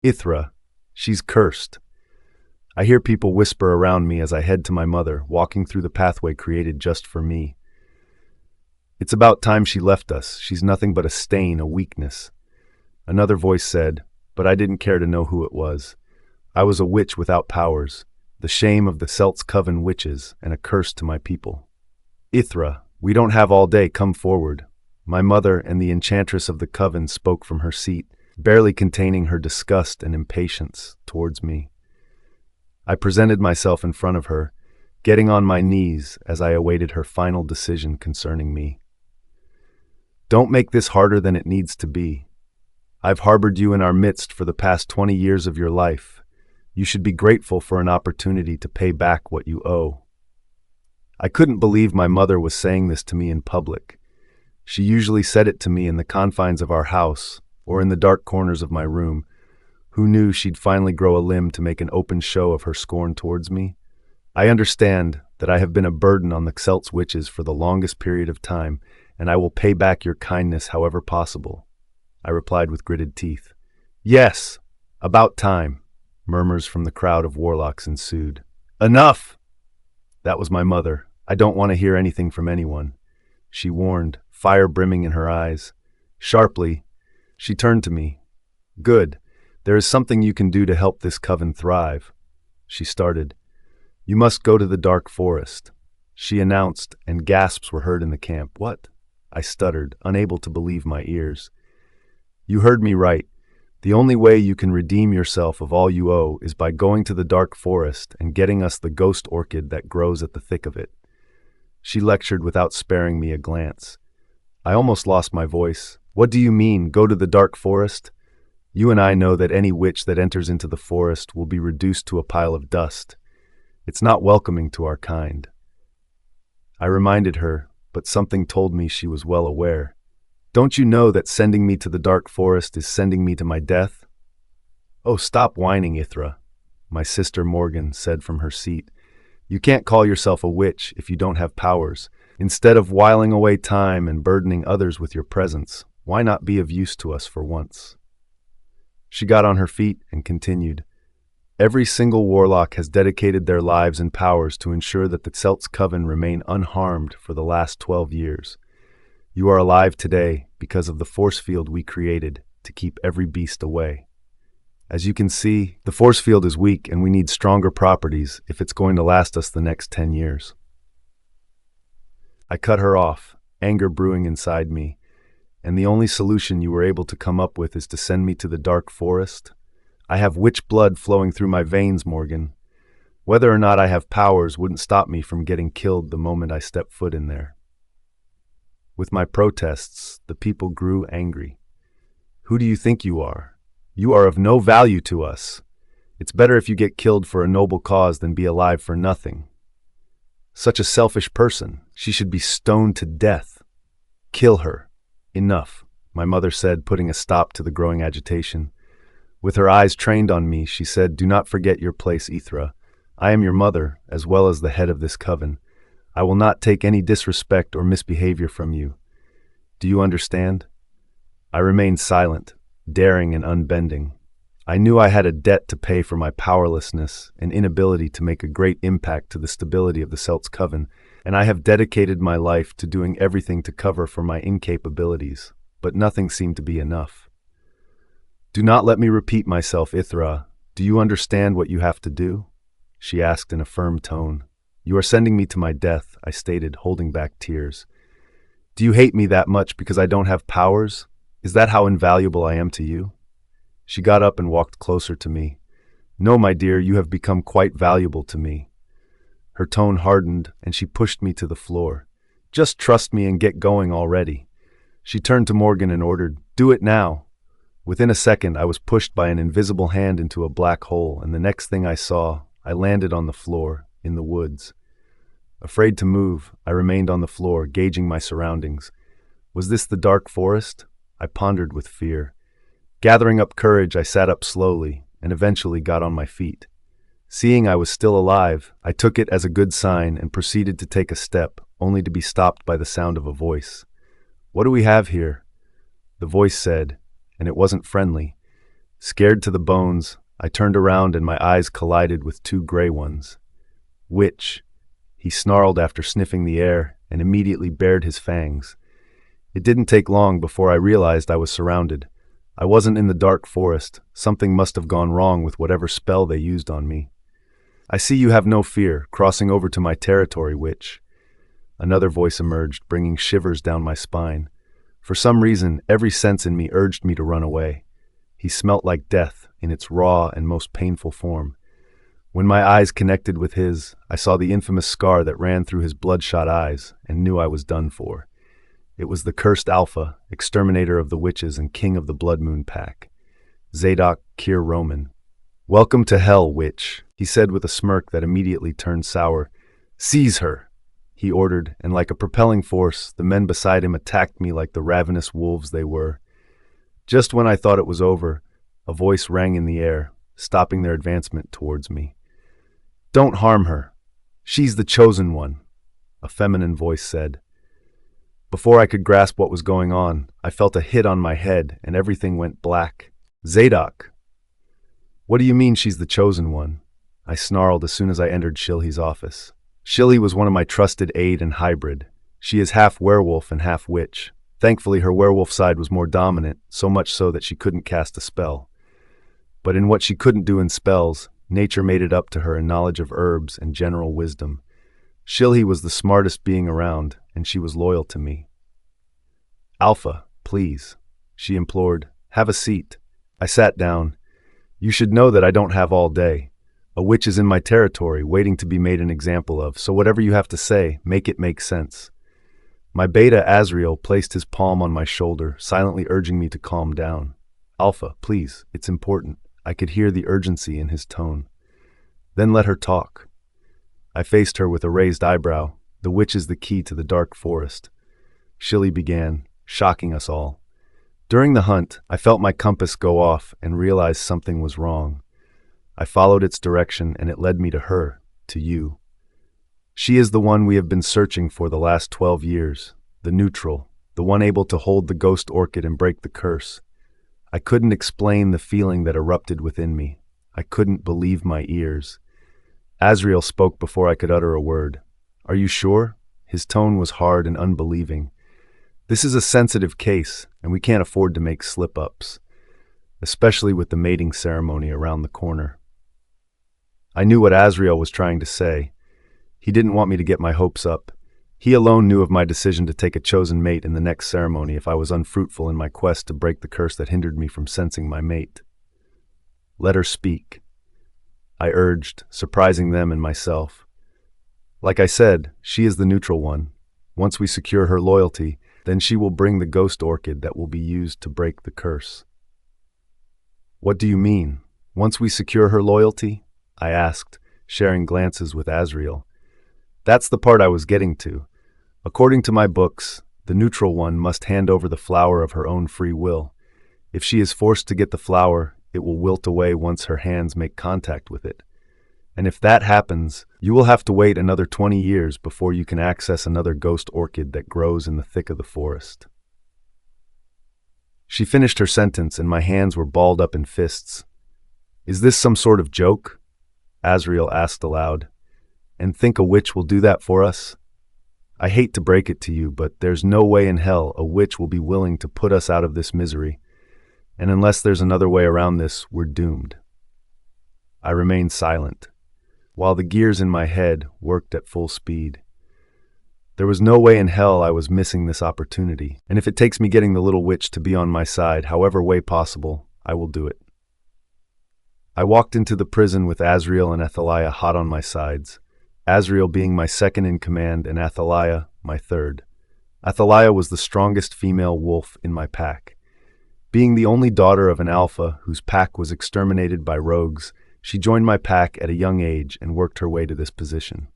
Ysera, she's cursed. I hear people whisper around me as I head to my mother, walking through the pathway created just for me. It's about time she left us. She's nothing but a stain, a weakness. Another voice said, but I didn't care to know who it was. I was a witch without powers, the shame of the Celtic coven witches, and a curse to my people. Ysera, we don't have all day, come forward. My mother and the enchantress of the coven spoke from her seat, barely containing her disgust and impatience towards me. I presented myself in front of her, getting on my knees as I awaited her final decision concerning me. Don't make this harder than it needs to be. I've harbored you in our midst for the past 20 years of your life. You should be grateful for an opportunity to pay back what you owe. I couldn't believe my mother was saying this to me in public. She usually said it to me in the confines of our house or in the dark corners of my room. Who knew she'd finally grow a limb to make an open show of her scorn towards me? I understand that I have been a burden on the Celtic witches for the longest period of time, and I will pay back your kindness however possible, I replied with gritted teeth. Yes, about time, murmurs from the crowd of warlocks ensued. Enough! That was my mother. I don't want to hear anything from anyone, she warned, fire brimming in her eyes. Sharply, she turned to me. Good. There is something you can do to help this coven thrive, she started. You must go to the dark forest, she announced, and gasps were heard in the camp. What? I stuttered, unable to believe my ears. You heard me right. The only way you can redeem yourself of all you owe is by going to the dark forest and getting us the ghost orchid that grows at the thick of it. She lectured without sparing me a glance. I almost lost my voice. What do you mean, go to the dark forest? You and I know that any witch that enters into the forest will be reduced to a pile of dust. It's not welcoming to our kind. I reminded her, but something told me she was well aware. Don't you know that sending me to the dark forest is sending me to my death? Oh, stop whining, Ysera, my sister Morgan said from her seat. You can't call yourself a witch if you don't have powers. Instead of whiling away time and burdening others with your presence, why not be of use to us for once? She got on her feet and continued. Every single warlock has dedicated their lives and powers to ensure that the Celtic coven remain unharmed for the last 12 years. You are alive today because of the forcefield we created to keep every beast away. As you can see, the forcefield is weak and we need stronger properties if it's going to last us the next 10 years. I cut her off, anger brewing inside me, and the only solution you were able to come up with is to send me to the dark forest? I have witch blood flowing through my veins, Morgan. Whether or not I have powers wouldn't stop me from getting killed the moment I step foot in there. With my protests, the people grew angry. Who do you think you are? You are of no value to us. It's better if you get killed for a noble cause than be alive for nothing. Such a selfish person. She should be stoned to death. Kill her. Enough, my mother said, putting a stop to the growing agitation. With her eyes trained on me, she said, Do not forget your place, Ysera. I am your mother, as well as the head of this coven. I will not take any disrespect or misbehavior from you. Do you understand? I remained silent, daring and unbending. I knew I had a debt to pay for my powerlessness and inability to make a great impact to the stability of the Celtic coven, and I have dedicated my life to doing everything to cover for my incapabilities, but nothing seemed to be enough. Do not let me repeat myself, Ysera. Do you understand what you have to do? She asked in a firm tone. You are sending me to my death, I stated, holding back tears. Do you hate me that much because I don't have powers? Is that how invaluable I am to you? She got up and walked closer to me. No, my dear, you have become quite valuable to me. Her tone hardened, and she pushed me to the floor. Just trust me and get going already. She turned to Morgan and ordered, Do it now. Within a second, I was pushed by an invisible hand into a black hole, and the next thing I saw, I landed on the floor, in the woods. Afraid to move, I remained on the floor, gauging my surroundings. Was this the dark forest? I pondered with fear. Gathering up courage, I sat up slowly, and eventually got on my feet. Seeing I was still alive, I took it as a good sign and proceeded to take a step, only to be stopped by the sound of a voice. What do we have here? The voice said, and it wasn't friendly. Scared to the bones, I turned around and my eyes collided with two gray ones. "Witch," he snarled after sniffing the air and immediately bared his fangs. It didn't take long before I realized I was surrounded. I wasn't in the dark forest. Something must have gone wrong with whatever spell they used on me. "I see you have no fear, crossing over to my territory, witch." Another voice emerged, bringing shivers down my spine. For some reason, every sense in me urged me to run away. He smelt like death in its raw and most painful form. When my eyes connected with his, I saw the infamous scar that ran through his bloodshot eyes and knew I was done for. It was the cursed Alpha, exterminator of the witches and king of the Blood Moon Pack. Zadok Kier Roman. "Welcome to hell, witch," he said with a smirk that immediately turned sour. "Seize her," he ordered, and like a propelling force, the men beside him attacked me like the ravenous wolves they were. Just when I thought it was over, a voice rang in the air, stopping their advancement towards me. "Don't harm her. She's the chosen one," a feminine voice said. Before I could grasp what was going on, I felt a hit on my head and everything went black. "Zadok! What do you mean she's the chosen one?" I snarled as soon as I entered Shilhi's office. Shilhi was one of my trusted aide and hybrid. She is half werewolf and half witch. Thankfully, her werewolf side was more dominant, so much so that she couldn't cast a spell. But in what she couldn't do in spells, nature made it up to her in knowledge of herbs and general wisdom. Shilhi was the smartest being around, and she was loyal to me. "Alpha, please," she implored. "Have a seat." I sat down. "You should know that I don't have all day. A witch is in my territory, waiting to be made an example of, so whatever you have to say, make it make sense." My beta Azrael placed his palm on my shoulder, silently urging me to calm down. "Alpha, please, it's important." I could hear the urgency in his tone. "Then let her talk." I faced her with a raised eyebrow. "The witch is the key to the dark forest." Shilhi began, shocking us all. During the hunt, I felt my compass go off and realized something was wrong. I followed its direction and it led me to her, to you. She is the one we have been searching for the last 12 years, the neutral, the one able to hold the ghost orchid and break the curse. I couldn't explain the feeling that erupted within me. I couldn't believe my ears. Azrael spoke before I could utter a word. "Are you sure?" His tone was hard and unbelieving. "This is a sensitive case, and we can't afford to make slip-ups, especially with the mating ceremony around the corner." I knew what Azrael was trying to say. He didn't want me to get my hopes up. He alone knew of my decision to take a chosen mate in the next ceremony if I was unfruitful in my quest to break the curse that hindered me from sensing my mate. "Let her speak," I urged, surprising them and myself. "Like I said, she is the neutral one. Once we secure her loyalty, then she will bring the ghost orchid that will be used to break the curse." "What do you mean? Once we secure her loyalty?" I asked, sharing glances with Azrael. That's the part I was getting to. According to my books, the neutral one must hand over the flower of her own free will. If she is forced to get the flower, it will wilt away once her hands make contact with it. And if that happens, you will have to wait another 20 years before you can access another ghost orchid that grows in the thick of the forest. She finished her sentence and my hands were balled up in fists. "Is this some sort of joke?" Azrael asked aloud. "And think a witch will do that for us? I hate to break it to you, but there's no way in hell a witch will be willing to put us out of this misery. And unless there's another way around this, we're doomed." I remained silent, while the gears in my head worked at full speed. There was no way in hell I was missing this opportunity, and if it takes me getting the little witch to be on my side, however way possible, I will do it. I walked into the prison with Azrael and Athaliah hot on my sides, Azrael being my second in command and Athaliah my third. Athaliah was the strongest female wolf in my pack. Being the only daughter of an alpha whose pack was exterminated by rogues, she joined my pack at a young age and worked her way to this position.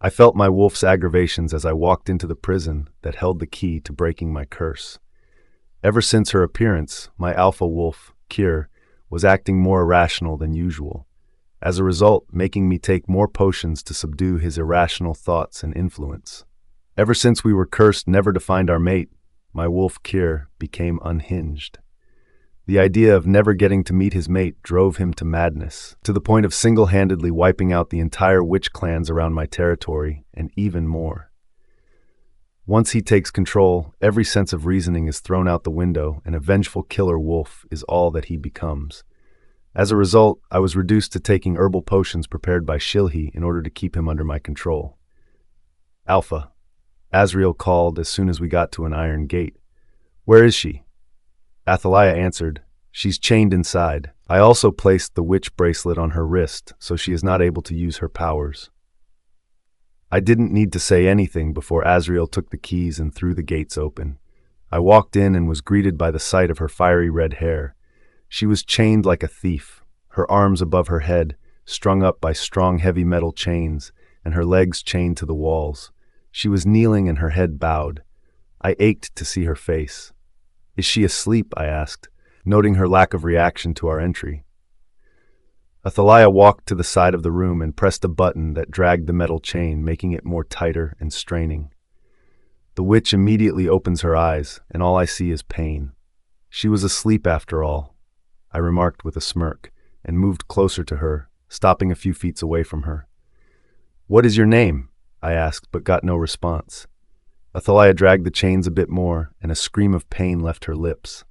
I felt my wolf's aggravations as I walked into the prison that held the key to breaking my curse. Ever since her appearance, my alpha wolf, Kier, was acting more irrational than usual. As a result, making me take more potions to subdue his irrational thoughts and influence. Ever since we were cursed never to find our mate, my wolf Kier became unhinged. The idea of never getting to meet his mate drove him to madness, to the point of single-handedly wiping out the entire witch clans around my territory, and even more. Once he takes control, every sense of reasoning is thrown out the window, and a vengeful killer wolf is all that he becomes. As a result, I was reduced to taking herbal potions prepared by Shilhi in order to keep him under my control. Alpha, Azrael called as soon as we got to an iron gate. "Where is she?" Athaliah answered, "She's chained inside. I also placed the witch bracelet on her wrist, so she is not able to use her powers." I didn't need to say anything before Azrael took the keys and threw the gates open. I walked in and was greeted by the sight of her fiery red hair. She was chained like a thief, her arms above her head, strung up by strong heavy metal chains, and her legs chained to the walls. She was kneeling and her head bowed. I ached to see her face. "Is she asleep?" I asked, noting her lack of reaction to our entry. Athaliah walked to the side of the room and pressed a button that dragged the metal chain, making it more tighter and straining. The witch immediately opens her eyes, and all I see is pain. She was asleep after all, I remarked with a smirk, and moved closer to her, stopping a few feet away from her. "What is your name?" I asked, but got no response. Athaliah dragged the chains a bit more, and a scream of pain left her lips.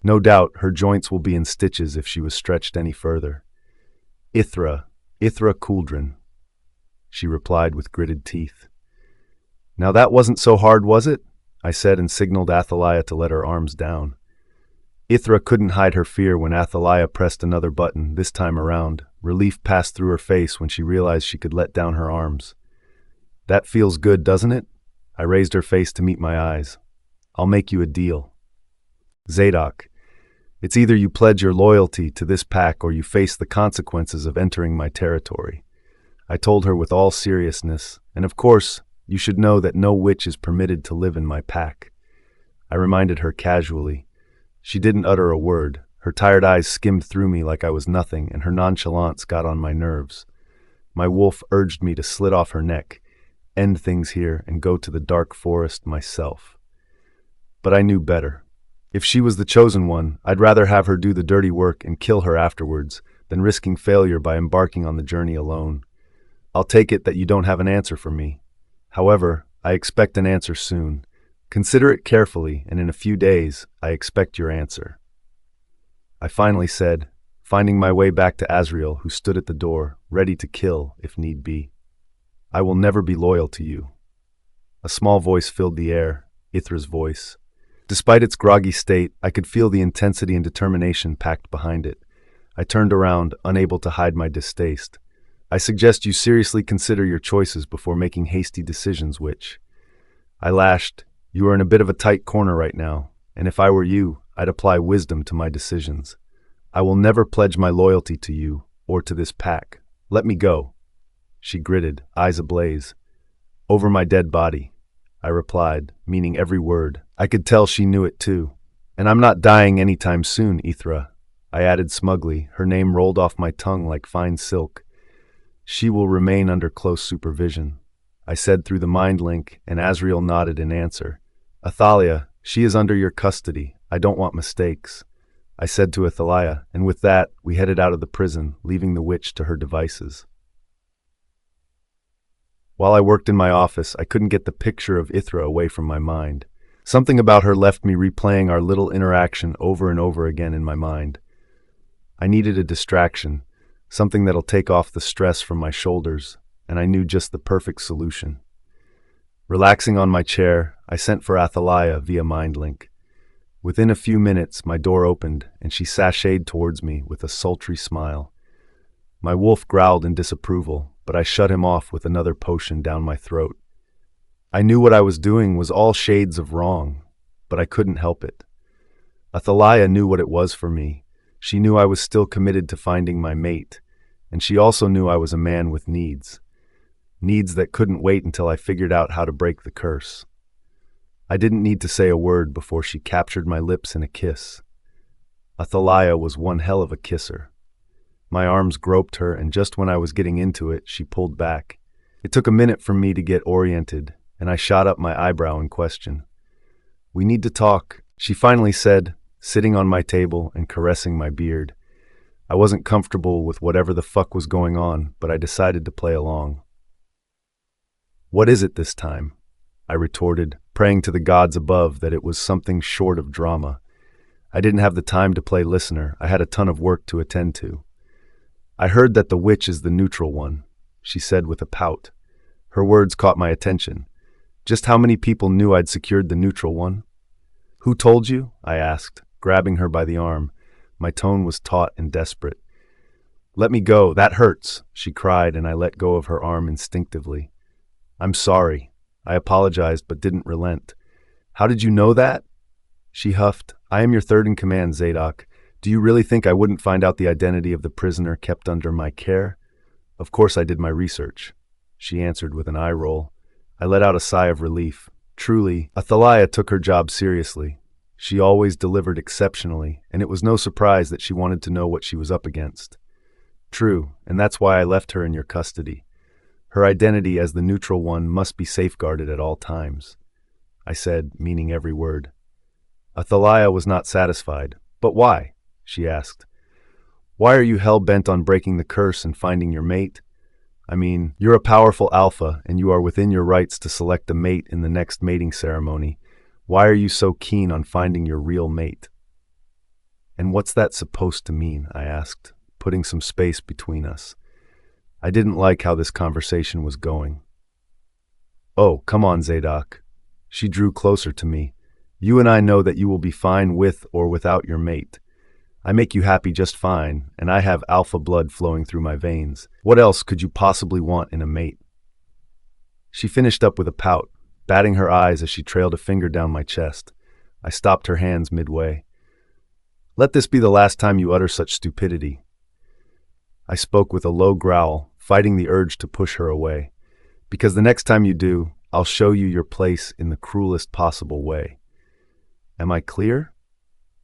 No doubt her joints will be in stitches if she was stretched any further. Ysera Kuldrin," she replied with gritted teeth. "Now that wasn't so hard, was it?" I said and signaled Athaliah to let her arms down. Ysera couldn't hide her fear when Athaliah pressed another button, this time around. Relief passed through her face when she realized she could let down her arms. "That feels good, doesn't it?" I raised her face to meet my eyes. "I'll make you a deal. Zadok, it's either you pledge your loyalty to this pack or you face the consequences of entering my territory." I told her with all seriousness, and of course, you should know that no witch is permitted to live in my pack. I reminded her casually. She didn't utter a word. Her tired eyes skimmed through me like I was nothing, and her nonchalance got on my nerves. My wolf urged me to slit off her neck, end things here, and go to the dark forest myself. But I knew better. If she was the chosen one, I'd rather have her do the dirty work and kill her afterwards than risking failure by embarking on the journey alone. "I'll take it that you don't have an answer for me. However, I expect an answer soon. Consider it carefully, and in a few days, I expect your answer." I finally said, finding my way back to Azrael, who stood at the door, ready to kill if need be. "I will never be loyal to you." A small voice filled the air, Ithra's voice. Despite its groggy state, I could feel the intensity and determination packed behind it. I turned around, unable to hide my distaste. "I suggest you seriously consider your choices before making hasty decisions, witch." I lashed. "You are in a bit of a tight corner right now, and if I were you, I'd apply wisdom to my decisions. I will never pledge my loyalty to you or to this pack. Let me go." She gritted, eyes ablaze. "Over my dead body," I replied, meaning every word. I could tell she knew it too. "And I'm not dying anytime soon, Ysera," I added smugly, her name rolled off my tongue like fine silk. "She will remain under close supervision," I said through the mind link, and Azrael nodded in answer. "Athaliah, she is under your custody. I don't want mistakes," I said to Athaliah, and with that, we headed out of the prison, leaving the witch to her devices. While I worked in my office, I couldn't get the picture of Ysera away from my mind. Something about her left me replaying our little interaction over and over again in my mind. I needed a distraction, something that'll take off the stress from my shoulders, and I knew just the perfect solution. Relaxing on my chair, I sent for Athaliah via MindLink. Within a few minutes, my door opened, and she sashayed towards me with a sultry smile. My wolf growled in disapproval, but I shut him off with another potion down my throat. I knew what I was doing was all shades of wrong, but I couldn't help it. Athaliah knew what it was for me. She knew I was still committed to finding my mate, and she also knew I was a man with needs. Needs that couldn't wait until I figured out how to break the curse. I didn't need to say a word before she captured my lips in a kiss. Athaliah was one hell of a kisser. My arms groped her, and just when I was getting into it, she pulled back. It took a minute for me to get oriented, and I shot up my eyebrow in question. "We need to talk," she finally said, sitting on my table and caressing my beard. I wasn't comfortable with whatever the fuck was going on, but I decided to play along. "What is it this time?" I retorted, praying to the gods above that it was something short of drama. I didn't have the time to play listener. I had a ton of work to attend to. "I heard that the witch is the neutral one," she said with a pout. Her words caught my attention. Just how many people knew I'd secured the neutral one? "Who told you?" I asked, grabbing her by the arm. My tone was taut and desperate. "Let me go, that hurts," she cried, and I let go of her arm instinctively. "I'm sorry." I apologized but didn't relent. "How did you know that?" She huffed. "I am your third in command, Zadok. Do you really think I wouldn't find out the identity of the prisoner kept under my care? Of course I did my research," she answered with an eye roll. I let out a sigh of relief. Truly, Athaliah took her job seriously. She always delivered exceptionally, and it was no surprise that she wanted to know what she was up against. "True, and that's why I left her in your custody. Her identity as the neutral one must be safeguarded at all times," I said, meaning every word. Athaliah was not satisfied. "But why?" she asked. "Why are you hell-bent on breaking the curse and finding your mate? I mean, you're a powerful alpha, and you are within your rights to select a mate in the next mating ceremony. Why are you so keen on finding your real mate?" "And what's that supposed to mean?" I asked, putting some space between us. I didn't like how this conversation was going. "Oh, come on, Zadok." She drew closer to me. "You and I know that you will be fine with or without your mate. I make you happy just fine, and I have alpha blood flowing through my veins. What else could you possibly want in a mate?" She finished up with a pout, batting her eyes as she trailed a finger down my chest. I stopped her hands midway. "Let this be the last time you utter such stupidity." I spoke with a low growl, fighting the urge to push her away. "Because the next time you do, I'll show you your place in the cruelest possible way." Am I clear?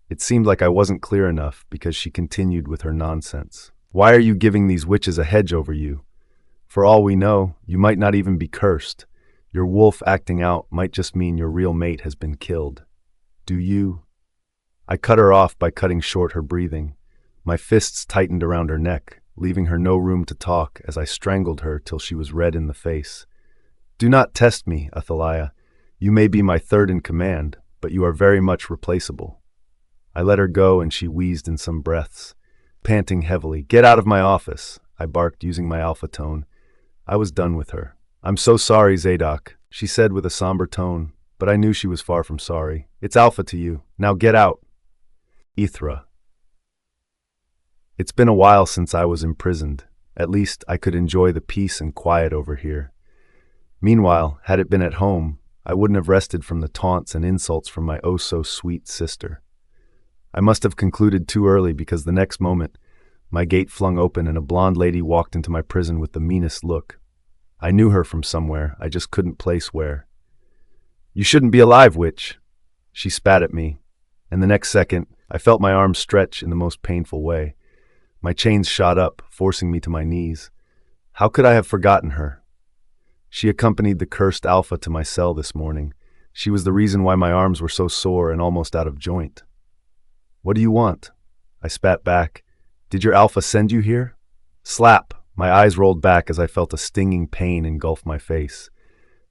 It seemed like I wasn't clear enough because she continued with her nonsense. "Why are you giving these witches a hedge over you? For all we know, you might not even be cursed. Your wolf acting out might just mean your real mate has been killed. Do you?" I cut her off by cutting short her breathing. My fists tightened around her neck, leaving her no room to talk as I strangled her till she was red in the face. "Do not test me, Athaliah. You may be my third in command, but you are very much replaceable." I let her go and she wheezed in some breaths. Panting heavily, "Get out of my office," I barked using my alpha tone. I was done with her. "I'm so sorry, Zadok," she said with a somber tone, but I knew she was far from sorry. "It's alpha to you. Now get out." Ysera. It's been a while since I was imprisoned. At least I could enjoy the peace and quiet over here. Meanwhile, had it been at home, I wouldn't have rested from the taunts and insults from my oh-so-sweet sister. I must have concluded too early because the next moment, my gate flung open and a blonde lady walked into my prison with the meanest look. I knew her from somewhere, I just couldn't place where. "You shouldn't be alive, witch." She spat at me, and the next second, I felt my arms stretch in the most painful way. My chains shot up, forcing me to my knees. How could I have forgotten her? She accompanied the cursed alpha to my cell this morning. She was the reason why my arms were so sore and almost out of joint. "What do you want?" I spat back. "Did your alpha send you here?" Slap! My eyes rolled back as I felt a stinging pain engulf my face.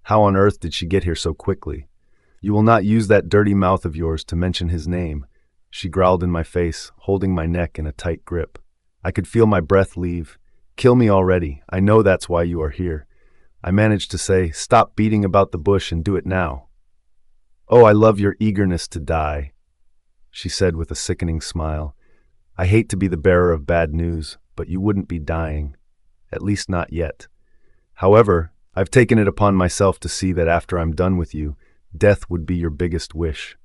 How on earth did she get here so quickly? "You will not use that dirty mouth of yours to mention his name," she growled in my face, holding my neck in a tight grip. I could feel my breath leave. "Kill me already. I know that's why you are here." I managed to say, "Stop beating about the bush and do it now." "Oh, I love your eagerness to die," she said with a sickening smile. "I hate to be the bearer of bad news, but you wouldn't be dying. At least not yet. However, I've taken it upon myself to see that after I'm done with you, death would be your biggest wish."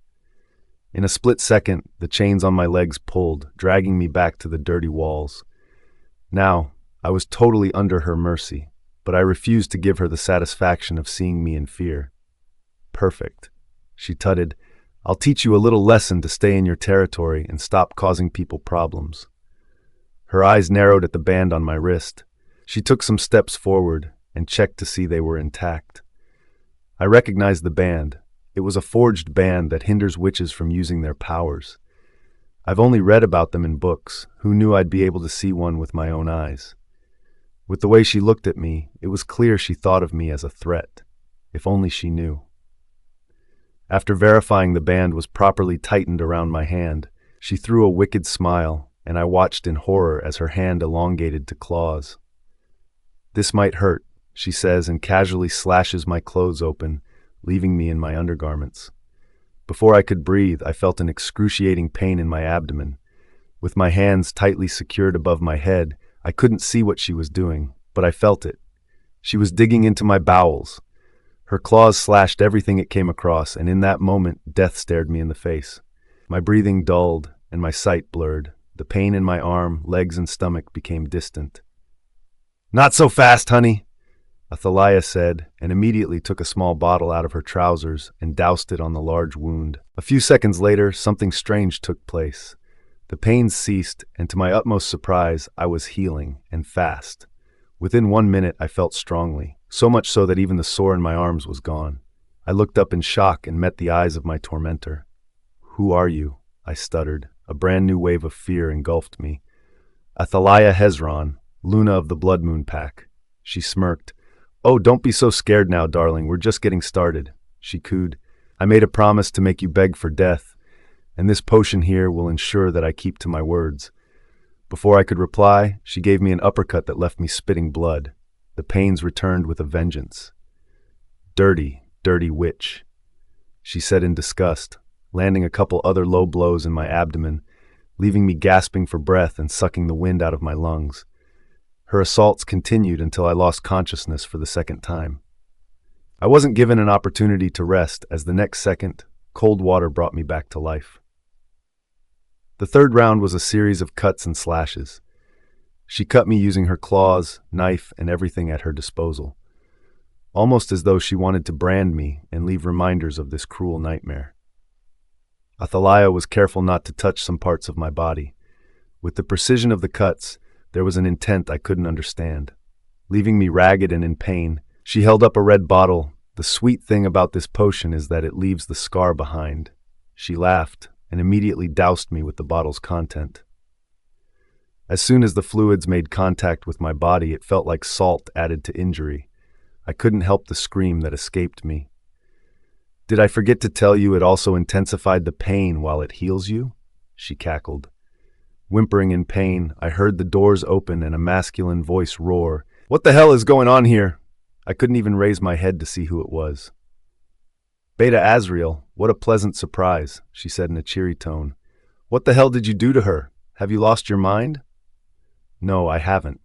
In a split second, the chains on my legs pulled, dragging me back to the dirty walls. Now, I was totally under her mercy, but I refused to give her the satisfaction of seeing me in fear. "Perfect," she tutted. "I'll teach you a little lesson to stay in your territory and stop causing people problems." Her eyes narrowed at the band on my wrist. She took some steps forward and checked to see they were intact. I recognized the band. It was a forged band that hinders witches from using their powers. I've only read about them in books. Who knew I'd be able to see one with my own eyes? With the way she looked at me, it was clear she thought of me as a threat. If only she knew. After verifying the band was properly tightened around my hand, she threw a wicked smile, and I watched in horror as her hand elongated to claws. "This might hurt," she says, and casually slashes my clothes open, leaving me in my undergarments. Before I could breathe, I felt an excruciating pain in my abdomen. With my hands tightly secured above my head, I couldn't see what she was doing, but I felt it. She was digging into my bowels. Her claws slashed everything it came across, and in that moment, death stared me in the face. My breathing dulled, and my sight blurred. The pain in my arm, legs, and stomach became distant. "Not so fast, honey," Athaliah said, and immediately took a small bottle out of her trousers and doused it on the large wound. A few seconds later, something strange took place. The pain ceased, and to my utmost surprise, I was healing, and fast. Within 1 minute, I felt strongly, so much so that even the sore in my arms was gone. I looked up in shock and met the eyes of my tormentor. "Who are you?" I stuttered. A brand new wave of fear engulfed me. "Athaliah Hezron, Luna of the Blood Moon Pack." She smirked. "Oh, don't be so scared now, darling. We're just getting started," she cooed. "I made a promise to make you beg for death, and this potion here will ensure that I keep to my words." Before I could reply, she gave me an uppercut that left me spitting blood. The pains returned with a vengeance. "Dirty, dirty witch," she said in disgust, landing a couple other low blows in my abdomen, leaving me gasping for breath and sucking the wind out of my lungs. Her assaults continued until I lost consciousness for the second time. I wasn't given an opportunity to rest, as the next second, cold water brought me back to life. The third round was a series of cuts and slashes. She cut me using her claws, knife, and everything at her disposal, almost as though she wanted to brand me and leave reminders of this cruel nightmare. Athaliah was careful not to touch some parts of my body. With the precision of the cuts, there was an intent I couldn't understand. Leaving me ragged and in pain, she held up a red bottle. "The sweet thing about this potion is that it leaves the scar behind." She laughed and immediately doused me with the bottle's content. As soon as the fluids made contact with my body, it felt like salt added to injury. I couldn't help the scream that escaped me. "Did I forget to tell you it also intensified the pain while it heals you?" she cackled. Whimpering in pain, I heard the doors open and a masculine voice roar, "What the hell is going on here?" I couldn't even raise my head to see who it was. "Beta Azrael, what a pleasant surprise," she said in a cheery tone. "What the hell did you do to her? Have you lost your mind?" "No, I haven't,"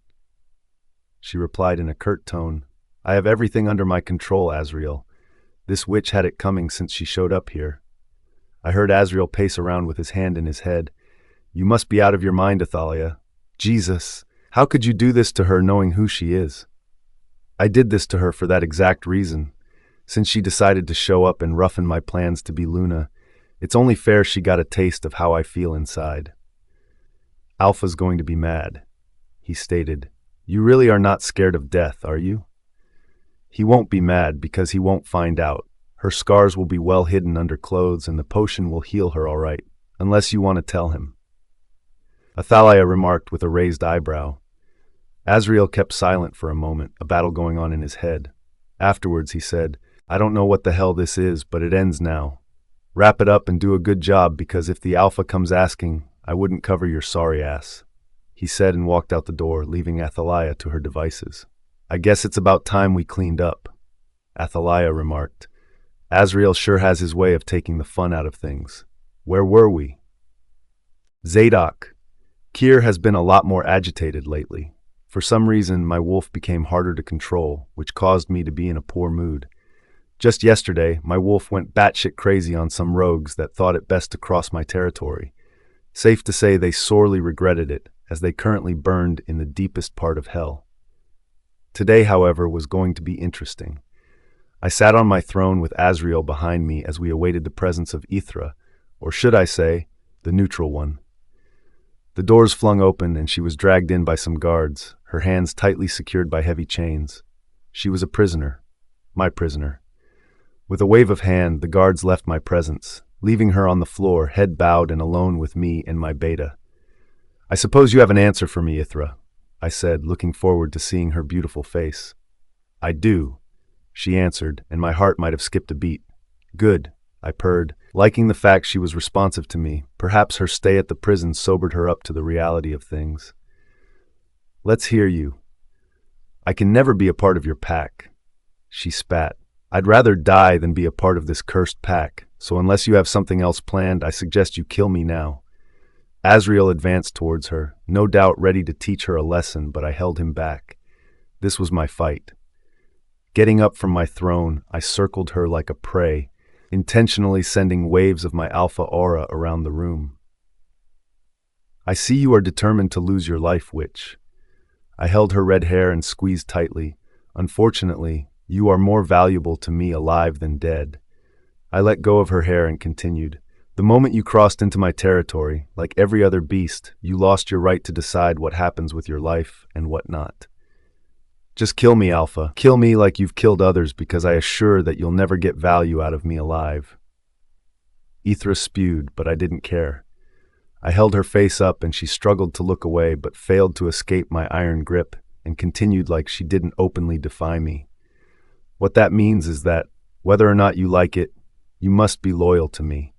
she replied in a curt tone. "I have everything under my control, Azrael. This witch had it coming since she showed up here." I heard Azrael pace around with his hand in his head. "You must be out of your mind, Athaliah. Jesus, how could you do this to her knowing who she is?" "I did this to her for that exact reason. Since she decided to show up and roughen my plans to be Luna, it's only fair she got a taste of how I feel inside." "Alpha's going to be mad," he stated. "You really are not scared of death, are you?" "He won't be mad because he won't find out. Her scars will be well hidden under clothes and the potion will heal her all right, unless you want to tell him," Athaliah remarked with a raised eyebrow. Azrael kept silent for a moment, a battle going on in his head. Afterwards he said, "I don't know what the hell this is, but it ends now. Wrap it up and do a good job, because if the Alpha comes asking, I wouldn't cover your sorry ass," he said and walked out the door, leaving Athaliah to her devices. "I guess it's about time we cleaned up," Athaliah remarked. "Azrael sure has his way of taking the fun out of things. Where were we?" Zadok. Kier has been a lot more agitated lately. For some reason, my wolf became harder to control, which caused me to be in a poor mood. Just yesterday, my wolf went batshit crazy on some rogues that thought it best to cross my territory. Safe to say they sorely regretted it, as they currently burned in the deepest part of hell. Today, however, was going to be interesting. I sat on my throne with Azrael behind me as we awaited the presence of Ysera, or should I say, the neutral one. The doors flung open and she was dragged in by some guards, her hands tightly secured by heavy chains. She was a prisoner, my prisoner. With a wave of hand, the guards left my presence. leaving her on the floor, head bowed and alone with me and my beta. "I suppose you have an answer for me, Ysera," I said, looking forward to seeing her beautiful face. "I do," she answered, and my heart might have skipped a beat. "Good," I purred, liking the fact she was responsive to me. Perhaps her stay at the prison sobered her up to the reality of things. "Let's hear you." "I can never be a part of your pack," she spat. "I'd rather die than be a part of this cursed pack, so unless you have something else planned, I suggest you kill me now." Azrael advanced towards her, no doubt ready to teach her a lesson, but I held him back. This was my fight. Getting up from my throne, I circled her like a prey, intentionally sending waves of my alpha aura around the room. "I see you are determined to lose your life, witch." I held her red hair and squeezed tightly. "Unfortunately, you are more valuable to me alive than dead." I let go of her hair and continued. "The moment you crossed into my territory, like every other beast, you lost your right to decide what happens with your life and what not. Just kill me, Alpha. Kill me like you've killed others, because I assure that you'll never get value out of me alive." Ysera spewed, but I didn't care. I held her face up and she struggled to look away, but failed to escape my iron grip and continued like she didn't openly defy me. "What that means is that, whether or not you like it, you must be loyal to me.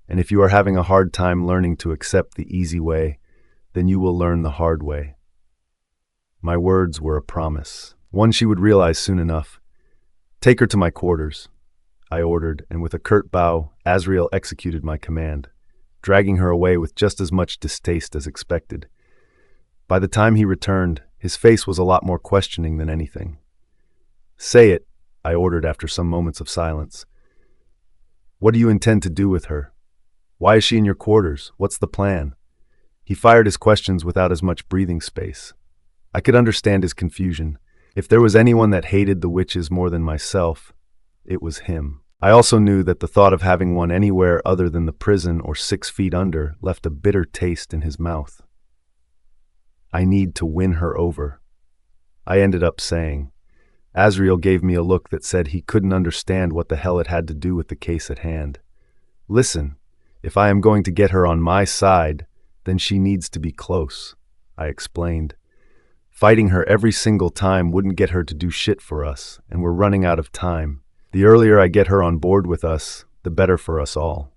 And if you are having a hard time learning to accept the easy way, then you will learn the hard way." My words were a promise, one she would realize soon enough. "Take her to my quarters," I ordered, and with a curt bow, Azrael executed my command, dragging her away with just as much distaste as expected. By the time he returned, his face was a lot more questioning than anything. "Say it," I ordered after some moments of silence. "What do you intend to do with her? Why is she in your quarters? What's the plan?" He fired his questions without as much breathing space. I could understand his confusion. If there was anyone that hated the witches more than myself, it was him. I also knew that the thought of having one anywhere other than the prison or 6 feet under left a bitter taste in his mouth. "I need to win her over," I ended up saying. Azrael gave me a look that said he couldn't understand what the hell it had to do with the case at hand. "Listen, if I am going to get her on my side, then she needs to be close," I explained. "Fighting her every single time wouldn't get her to do shit for us, and we're running out of time. The earlier I get her on board with us, the better for us all."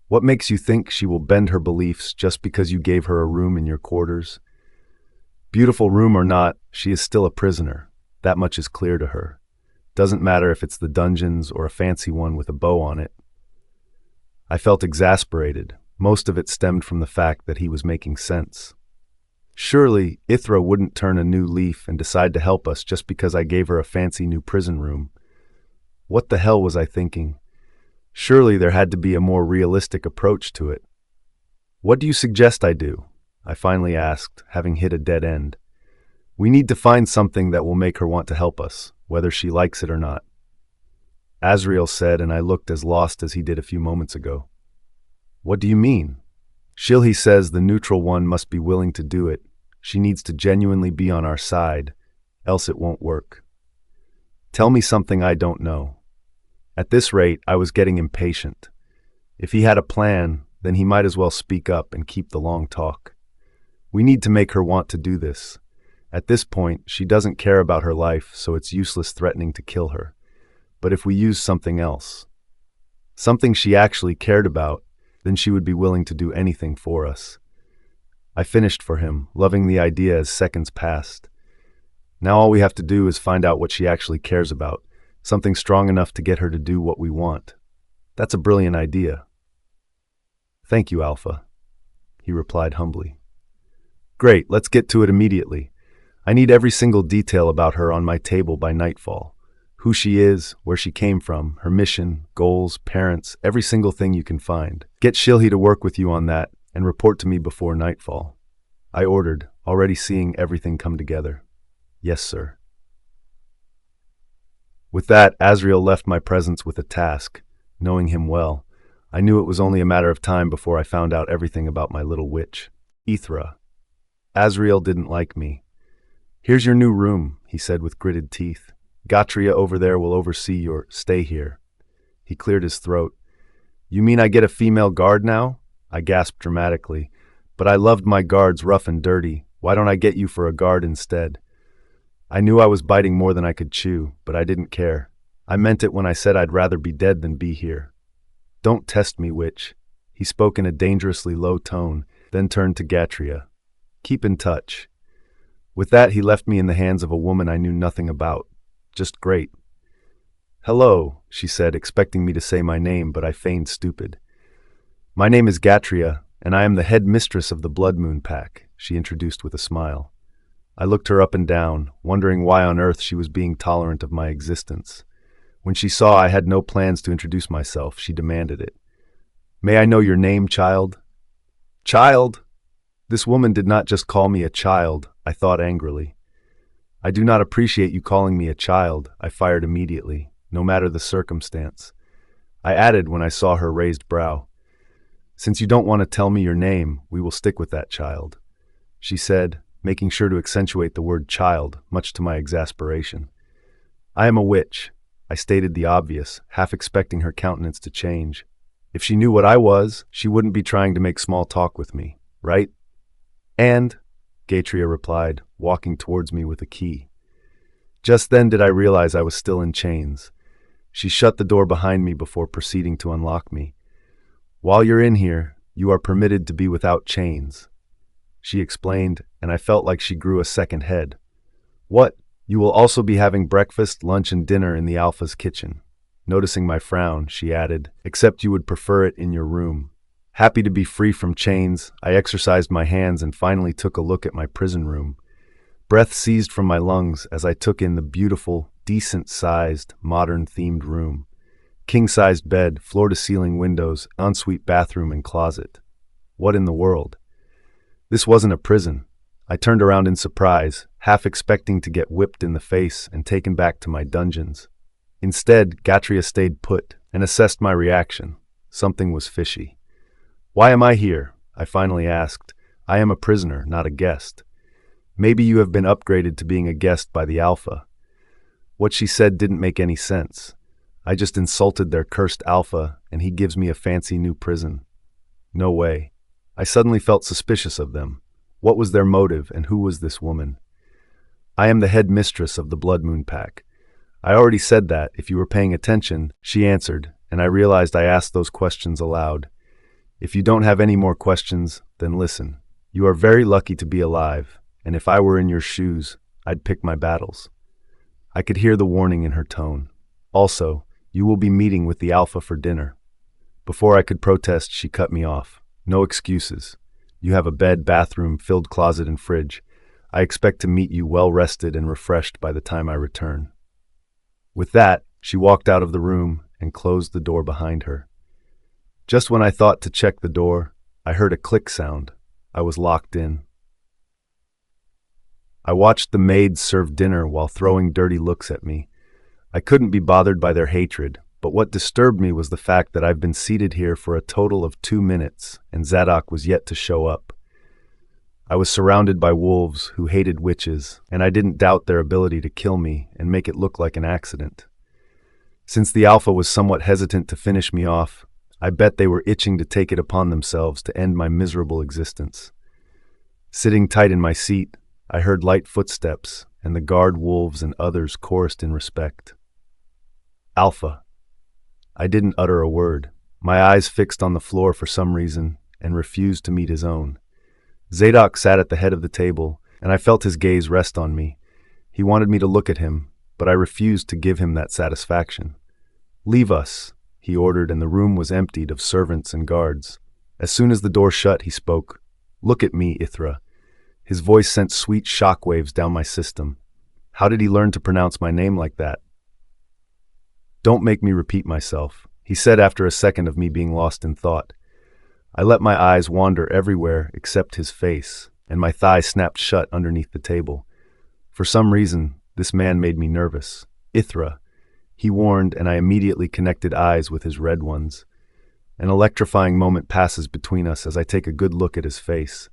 "What makes you think she will bend her beliefs just because you gave her a room in your quarters?" "Beautiful room or not, she is still a prisoner. That much is clear to her. Doesn't matter if it's the dungeons or a fancy one with a bow on it." I felt exasperated. Most of it stemmed from the fact that he was making sense. Surely, Ysera wouldn't turn a new leaf and decide to help us just because I gave her a fancy new prison room. What the hell was I thinking? Surely there had to be a more realistic approach to it. "What do you suggest I do?" I finally asked, having hit a dead end. "We need to find something that will make her want to help us, whether she likes it or not." Azrael said, and I looked as lost as he did a few moments ago. "What do you mean?" "Shilhi says the neutral one must be willing to do it. She needs to genuinely be on our side, else it won't work." Tell me something I don't know. At this rate, I was getting impatient. If he had a plan, then he might as well speak up and keep the long talk. We need to make her want to do this. At this point, she doesn't care about her life, so it's useless threatening to kill her. But if we use something else, something she actually cared about, then she would be willing to do anything for us. I finished for him, loving the idea as seconds passed. Now all we have to do is find out what she actually cares about, something strong enough to get her to do what we want. That's a brilliant idea. "Thank you, Alpha," he replied humbly. "Great, let's get to it immediately. I need every single detail about her on my table by nightfall. Who she is, where she came from, her mission, goals, parents, every single thing you can find. Get Shilhi to work with you on that and report to me before nightfall," I ordered, already seeing everything come together. "Yes, sir." With that, Azrael left my presence with a task. Knowing him well, I knew it was only a matter of time before I found out everything about my little witch, Ysera. Azrael didn't like me. "Here's your new room," he said with gritted teeth. "Gatria over there will oversee your stay here." He cleared his throat. You mean I get a female guard now? I gasped dramatically. But I loved my guards rough and dirty. Why don't I get you for a guard instead? I knew I was biting more than I could chew, but I didn't care. I meant it when I said I'd rather be dead than be here. Don't test me, witch. He spoke in a dangerously low tone, then turned to Gatria. Keep in touch. With that, he left me in the hands of a woman I knew nothing about. Just great. Hello, she said, expecting me to say my name, but I feigned stupid. My name is Gatria, and I am the head mistress of the Blood Moon Pack, she introduced with a smile. I looked her up and down, wondering why on earth she was being tolerant of my existence. When she saw I had no plans to introduce myself, she demanded it. May I know your name, child? Child? This woman did not just call me a child, I thought angrily. I do not appreciate you calling me a child, I fired immediately, no matter the circumstance. I added when I saw her raised brow. Since you don't want to tell me your name, we will stick with that, child, she said, making sure to accentuate the word child, much to my exasperation. I am a witch, I stated the obvious, half expecting her countenance to change. If she knew what I was, she wouldn't be trying to make small talk with me, right? And, Gatria replied, walking towards me with a key. Just then did I realize I was still in chains. She shut the door behind me before proceeding to unlock me. While you're in here, you are permitted to be without chains, she explained, and I felt like she grew a second head. What? You will also be having breakfast, lunch, and dinner in the Alpha's kitchen. Noticing my frown, she added, except you would prefer it in your room. Happy to be free from chains, I exercised my hands and finally took a look at my prison room. Breath seized from my lungs as I took in the beautiful, decent-sized, modern-themed room. King-sized bed, floor-to-ceiling windows, ensuite bathroom and closet. What in the world? This wasn't a prison. I turned around in surprise, half expecting to get whipped in the face and taken back to my dungeons. Instead, Gatria stayed put and assessed my reaction. Something was fishy. Why am I here? I finally asked. I am a prisoner, not a guest. Maybe you have been upgraded to being a guest by the Alpha. What she said didn't make any sense. I just insulted their cursed Alpha, and he gives me a fancy new prison. No way. I suddenly felt suspicious of them. What was their motive, and who was this woman? I am the head mistress of the Blood Moon Pack. I already said that, if you were paying attention, she answered, and I realized I asked those questions aloud. If you don't have any more questions, then listen. You are very lucky to be alive, and if I were in your shoes, I'd pick my battles. I could hear the warning in her tone. Also, you will be meeting with the Alpha for dinner. Before I could protest, she cut me off. No excuses. You have a bed, bathroom, filled closet, and fridge. I expect to meet you well-rested and refreshed by the time I return. With that, she walked out of the room and closed the door behind her. Just when I thought to check the door, I heard a click sound. I was locked in. I watched the maids serve dinner while throwing dirty looks at me. I couldn't be bothered by their hatred, but what disturbed me was the fact that I've been seated here for a total of 2 minutes, and Zadok was yet to show up. I was surrounded by wolves who hated witches, and I didn't doubt their ability to kill me and make it look like an accident. Since the Alpha was somewhat hesitant to finish me off, I bet they were itching to take it upon themselves to end my miserable existence. Sitting tight in my seat, I heard light footsteps, and the guard wolves and others chorused in respect. Alpha. I didn't utter a word, my eyes fixed on the floor for some reason, and refused to meet his own. Zadok sat at the head of the table, and I felt his gaze rest on me. He wanted me to look at him, but I refused to give him that satisfaction. Leave us, he ordered, and the room was emptied of servants and guards. As soon as the door shut, he spoke. Look at me, Ysera. His voice sent sweet shockwaves down my system. How did he learn to pronounce my name like that? Don't make me repeat myself, he said after a second of me being lost in thought. I let my eyes wander everywhere except his face, and my thigh snapped shut underneath the table. For some reason, this man made me nervous. Ysera, he warned, and I immediately connected eyes with his red ones. An electrifying moment passes between us as I take a good look at his face.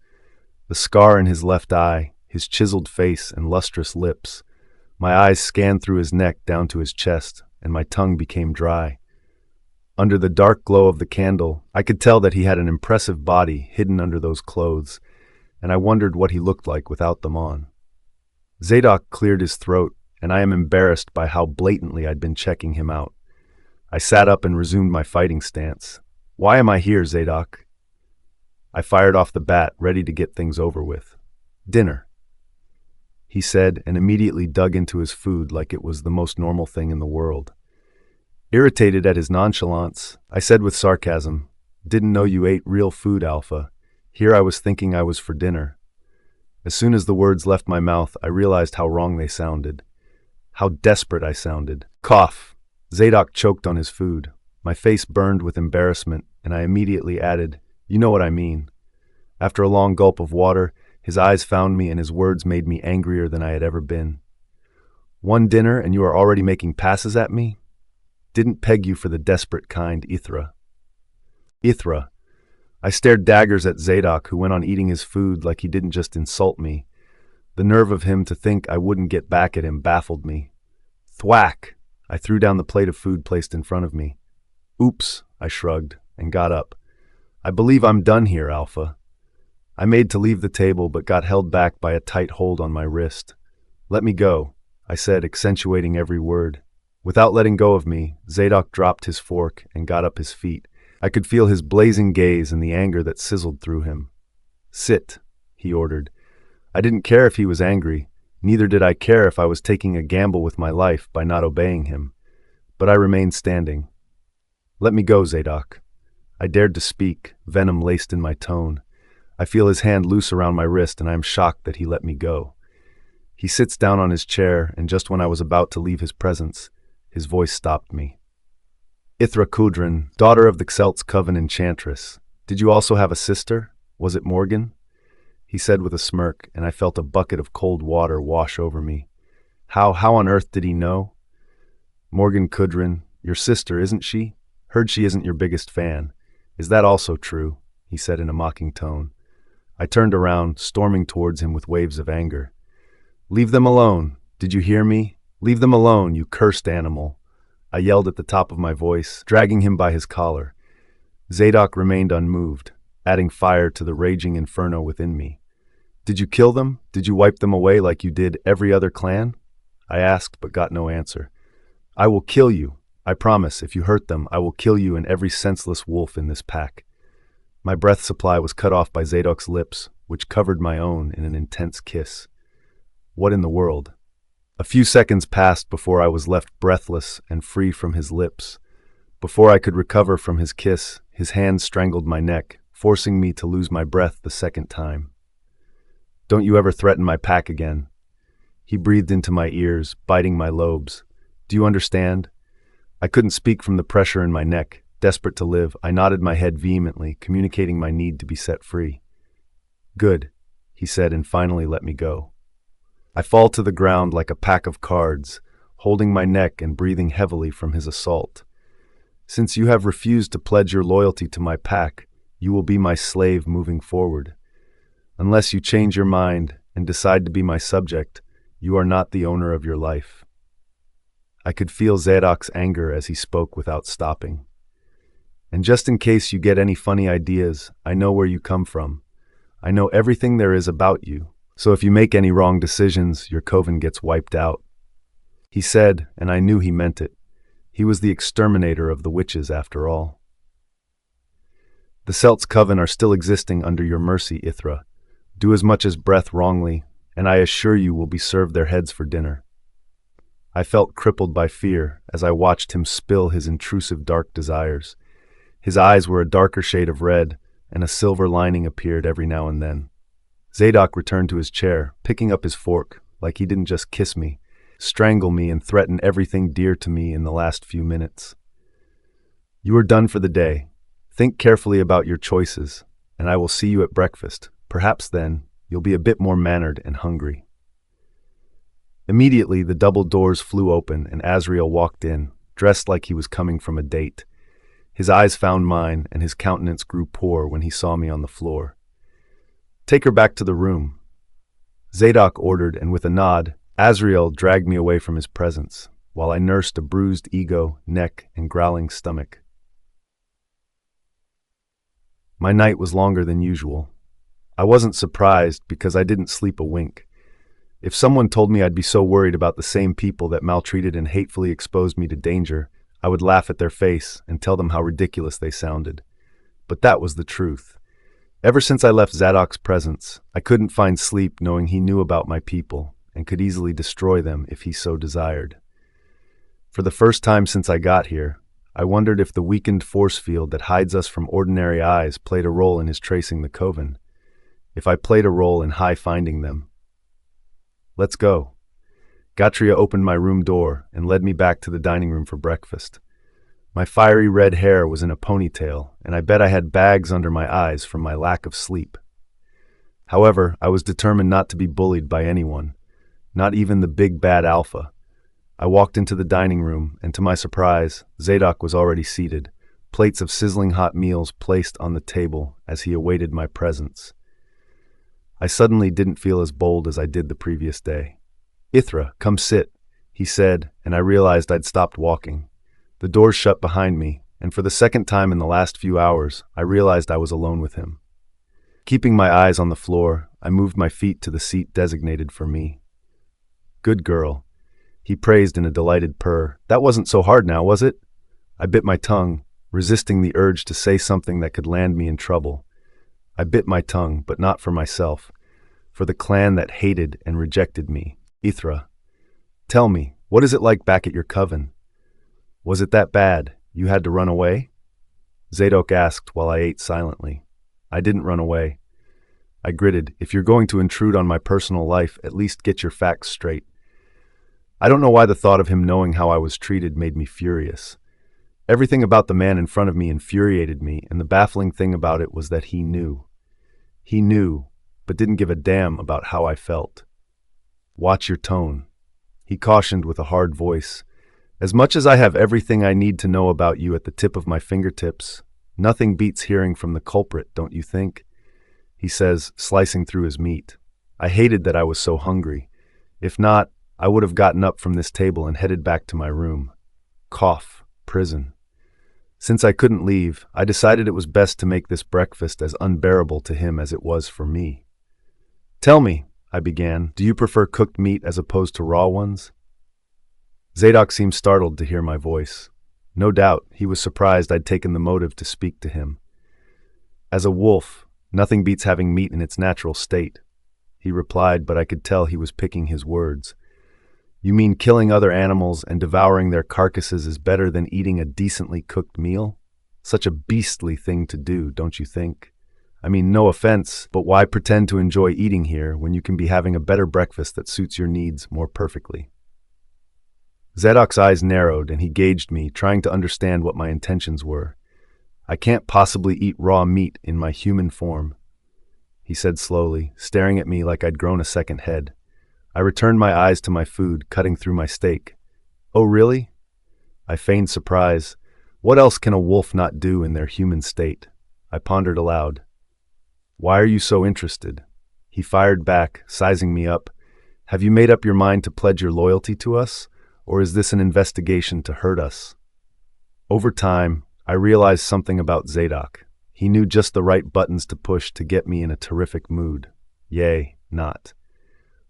The scar in his left eye, his chiseled face and lustrous lips. My eyes scanned through his neck down to his chest, and my tongue became dry. Under the dark glow of the candle, I could tell that he had an impressive body hidden under those clothes, and I wondered what he looked like without them on. Zadok cleared his throat, and I am embarrassed by how blatantly I'd been checking him out. I sat up and resumed my fighting stance. "Why am I here, Zadok?" I fired off the bat, ready to get things over with. "Dinner," he said, and immediately dug into his food like it was the most normal thing in the world. Irritated at his nonchalance, I said with sarcasm, "Didn't know you ate real food, Alpha. Here I was thinking I was for dinner." As soon as the words left my mouth, I realized how wrong they sounded. How desperate I sounded. Cough. Zadok choked on his food. My face burned with embarrassment, and I immediately added, "You know what I mean." After a long gulp of water, his eyes found me and his words made me angrier than I had ever been. "One dinner and you are already making passes at me? Didn't peg you for the desperate kind, Ysera." Ysera. I stared daggers at Zadok, who went on eating his food like he didn't just insult me. The nerve of him to think I wouldn't get back at him baffled me. Thwack! I threw down the plate of food placed in front of me. "Oops," I shrugged, and got up. "I believe I'm done here, Alpha." I made to leave the table, but got held back by a tight hold on my wrist. "Let me go," I said, accentuating every word. Without letting go of me, Zadok dropped his fork and got up his feet. I could feel his blazing gaze and the anger that sizzled through him. "Sit," he ordered. I didn't care if he was angry. Neither did I care if I was taking a gamble with my life by not obeying him. But I remained standing. "Let me go, Zadok." I dared to speak, venom laced in my tone. I feel his hand loose around my wrist, and I am shocked that he let me go. He sits down on his chair, and just when I was about to leave his presence, his voice stopped me. "Ysera Kudrin, daughter of the Celtic coven enchantress. Did you also have a sister? Was it Morgan?" He said with a smirk, and I felt a bucket of cold water wash over me. How on earth did he know? "Morgan Kudrin, your sister, isn't she? Heard she isn't your biggest fan. Is that also true?" he said in a mocking tone. I turned around, storming towards him with waves of anger. "Leave them alone. Did you hear me? Leave them alone, you cursed animal." I yelled at the top of my voice, dragging him by his collar. Zadok remained unmoved, adding fire to the raging inferno within me. "Did you kill them? Did you wipe them away like you did every other clan?" I asked, but got no answer. "I will kill you. I promise, if you hurt them, I will kill you and every senseless wolf in this pack." My breath supply was cut off by Zadok's lips, which covered my own in an intense kiss. What in the world? A few seconds passed before I was left breathless and free from his lips. Before I could recover from his kiss, his hand strangled my neck, forcing me to lose my breath the second time. "Don't you ever threaten my pack again." He breathed into my ears, biting my lobes. "Do you understand?" I couldn't speak from the pressure in my neck. Desperate to live, I nodded my head vehemently, communicating my need to be set free. "Good," he said, and finally let me go. I fall to the ground like a pack of cards, holding my neck and breathing heavily from his assault. "Since you have refused to pledge your loyalty to my pack, you will be my slave moving forward. Unless you change your mind and decide to be my subject, you are not the owner of your life." I could feel Zadok's anger as he spoke without stopping. "And just in case you get any funny ideas, I know where you come from. I know everything there is about you, so if you make any wrong decisions, your coven gets wiped out." He said, and I knew he meant it. He was the exterminator of the witches, after all. "The Celtic coven are still existing under your mercy, Ysera. Do as much as breath wrongly, and I assure you will be served their heads for dinner." I felt crippled by fear as I watched him spill his intrusive dark desires. His eyes were a darker shade of red, and a silver lining appeared every now and then. Zadok returned to his chair, picking up his fork, like he didn't just kiss me, strangle me, and threaten everything dear to me in the last few minutes. "You are done for the day. Think carefully about your choices, and I will see you at breakfast. Perhaps then, you'll be a bit more mannered and hungry." Immediately, the double doors flew open, and Azrael walked in, dressed like he was coming from a date. His eyes found mine, and his countenance grew poor when he saw me on the floor. "Take her back to the room," Zadok ordered, and with a nod, Azrael dragged me away from his presence, while I nursed a bruised ego, neck, and growling stomach. My night was longer than usual. I wasn't surprised because I didn't sleep a wink. If someone told me I'd be so worried about the same people that maltreated and hatefully exposed me to danger, I would laugh at their face and tell them how ridiculous they sounded. But that was the truth. Ever since I left Zadok's presence, I couldn't find sleep knowing he knew about my people and could easily destroy them if he so desired. For the first time since I got here, I wondered if the weakened force field that hides us from ordinary eyes played a role in his tracing the coven. If I played a role in finding them. Let's go. Gatria opened my room door and led me back to the dining room for breakfast. My fiery red hair was in a ponytail, and I bet I had bags under my eyes from my lack of sleep. However, I was determined not to be bullied by anyone, not even the big bad alpha. I walked into the dining room, and to my surprise, Zadok was already seated, plates of sizzling hot meals placed on the table as he awaited my presence. I suddenly didn't feel as bold as I did the previous day. "Ysera, come sit," he said, and I realized I'd stopped walking. The doors shut behind me, and for the second time in the last few hours, I realized I was alone with him. Keeping my eyes on the floor, I moved my feet to the seat designated for me. "Good girl," he praised in a delighted purr. "That wasn't so hard now, was it?" I bit my tongue, resisting the urge to say something that could land me in trouble. I bit my tongue, but not for myself, for the clan that hated and rejected me. "Ysera, tell me, what is it like back at your coven? Was it that bad? You had to run away?" Zadok asked while I ate silently. I didn't run away. I gritted. "If you're going to intrude on my personal life, at least get your facts straight." I don't know why the thought of him knowing how I was treated made me furious. Everything about the man in front of me infuriated me, and the baffling thing about it was that he knew. He knew, but didn't give a damn about how I felt. "Watch your tone," he cautioned with a hard voice. "As much as I have everything I need to know about you at the tip of my fingertips, nothing beats hearing from the culprit, don't you think?" he says, slicing through his meat. I hated that I was so hungry. If not, I would have gotten up from this table and headed back to my room. Cough, prison. Since I couldn't leave, I decided it was best to make this breakfast as unbearable to him as it was for me. "Tell me," I began, "do you prefer cooked meat as opposed to raw ones?" Zadok seemed startled to hear my voice. No doubt, he was surprised I'd taken the motive to speak to him. "As a wolf, nothing beats having meat in its natural state," he replied, but I could tell he was picking his words. "You mean killing other animals and devouring their carcasses is better than eating a decently cooked meal? Such a beastly thing to do, don't you think? I mean, no offense, but why pretend to enjoy eating here when you can be having a better breakfast that suits your needs more perfectly?" Zadok's eyes narrowed and he gauged me, trying to understand what my intentions were. "I can't possibly eat raw meat in my human form," he said slowly, staring at me like I'd grown a second head. I returned my eyes to my food, cutting through my steak. "Oh, really?" I feigned surprise. What else can a wolf not do in their human state? I pondered aloud. "Why are you so interested?" He fired back, sizing me up. "Have you made up your mind to pledge your loyalty to us, or is this an investigation to hurt us?" Over time, I realized something about Zadok. He knew just the right buttons to push to get me in a terrific mood. Yay, not.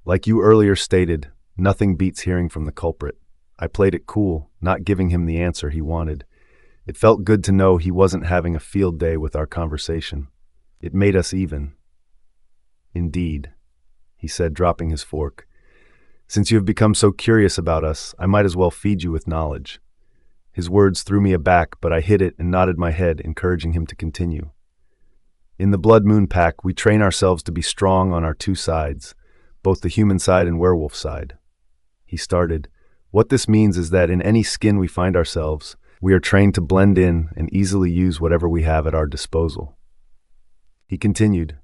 Like you earlier stated, nothing beats hearing from the culprit. I played it cool, not giving him the answer he wanted. It felt good to know he wasn't having a field day with our conversation. It made us even. "Indeed," he said, dropping his fork. "Since you have become so curious about us, I might as well feed you with knowledge." His words threw me aback, but I hid it and nodded my head, encouraging him to continue. "In the Blood Moon Pack, we train ourselves to be strong on our two sides, both the human side and werewolf side." He started. "What this means is that in any skin we find ourselves, we are trained to blend in and easily use whatever we have at our disposal." He continued.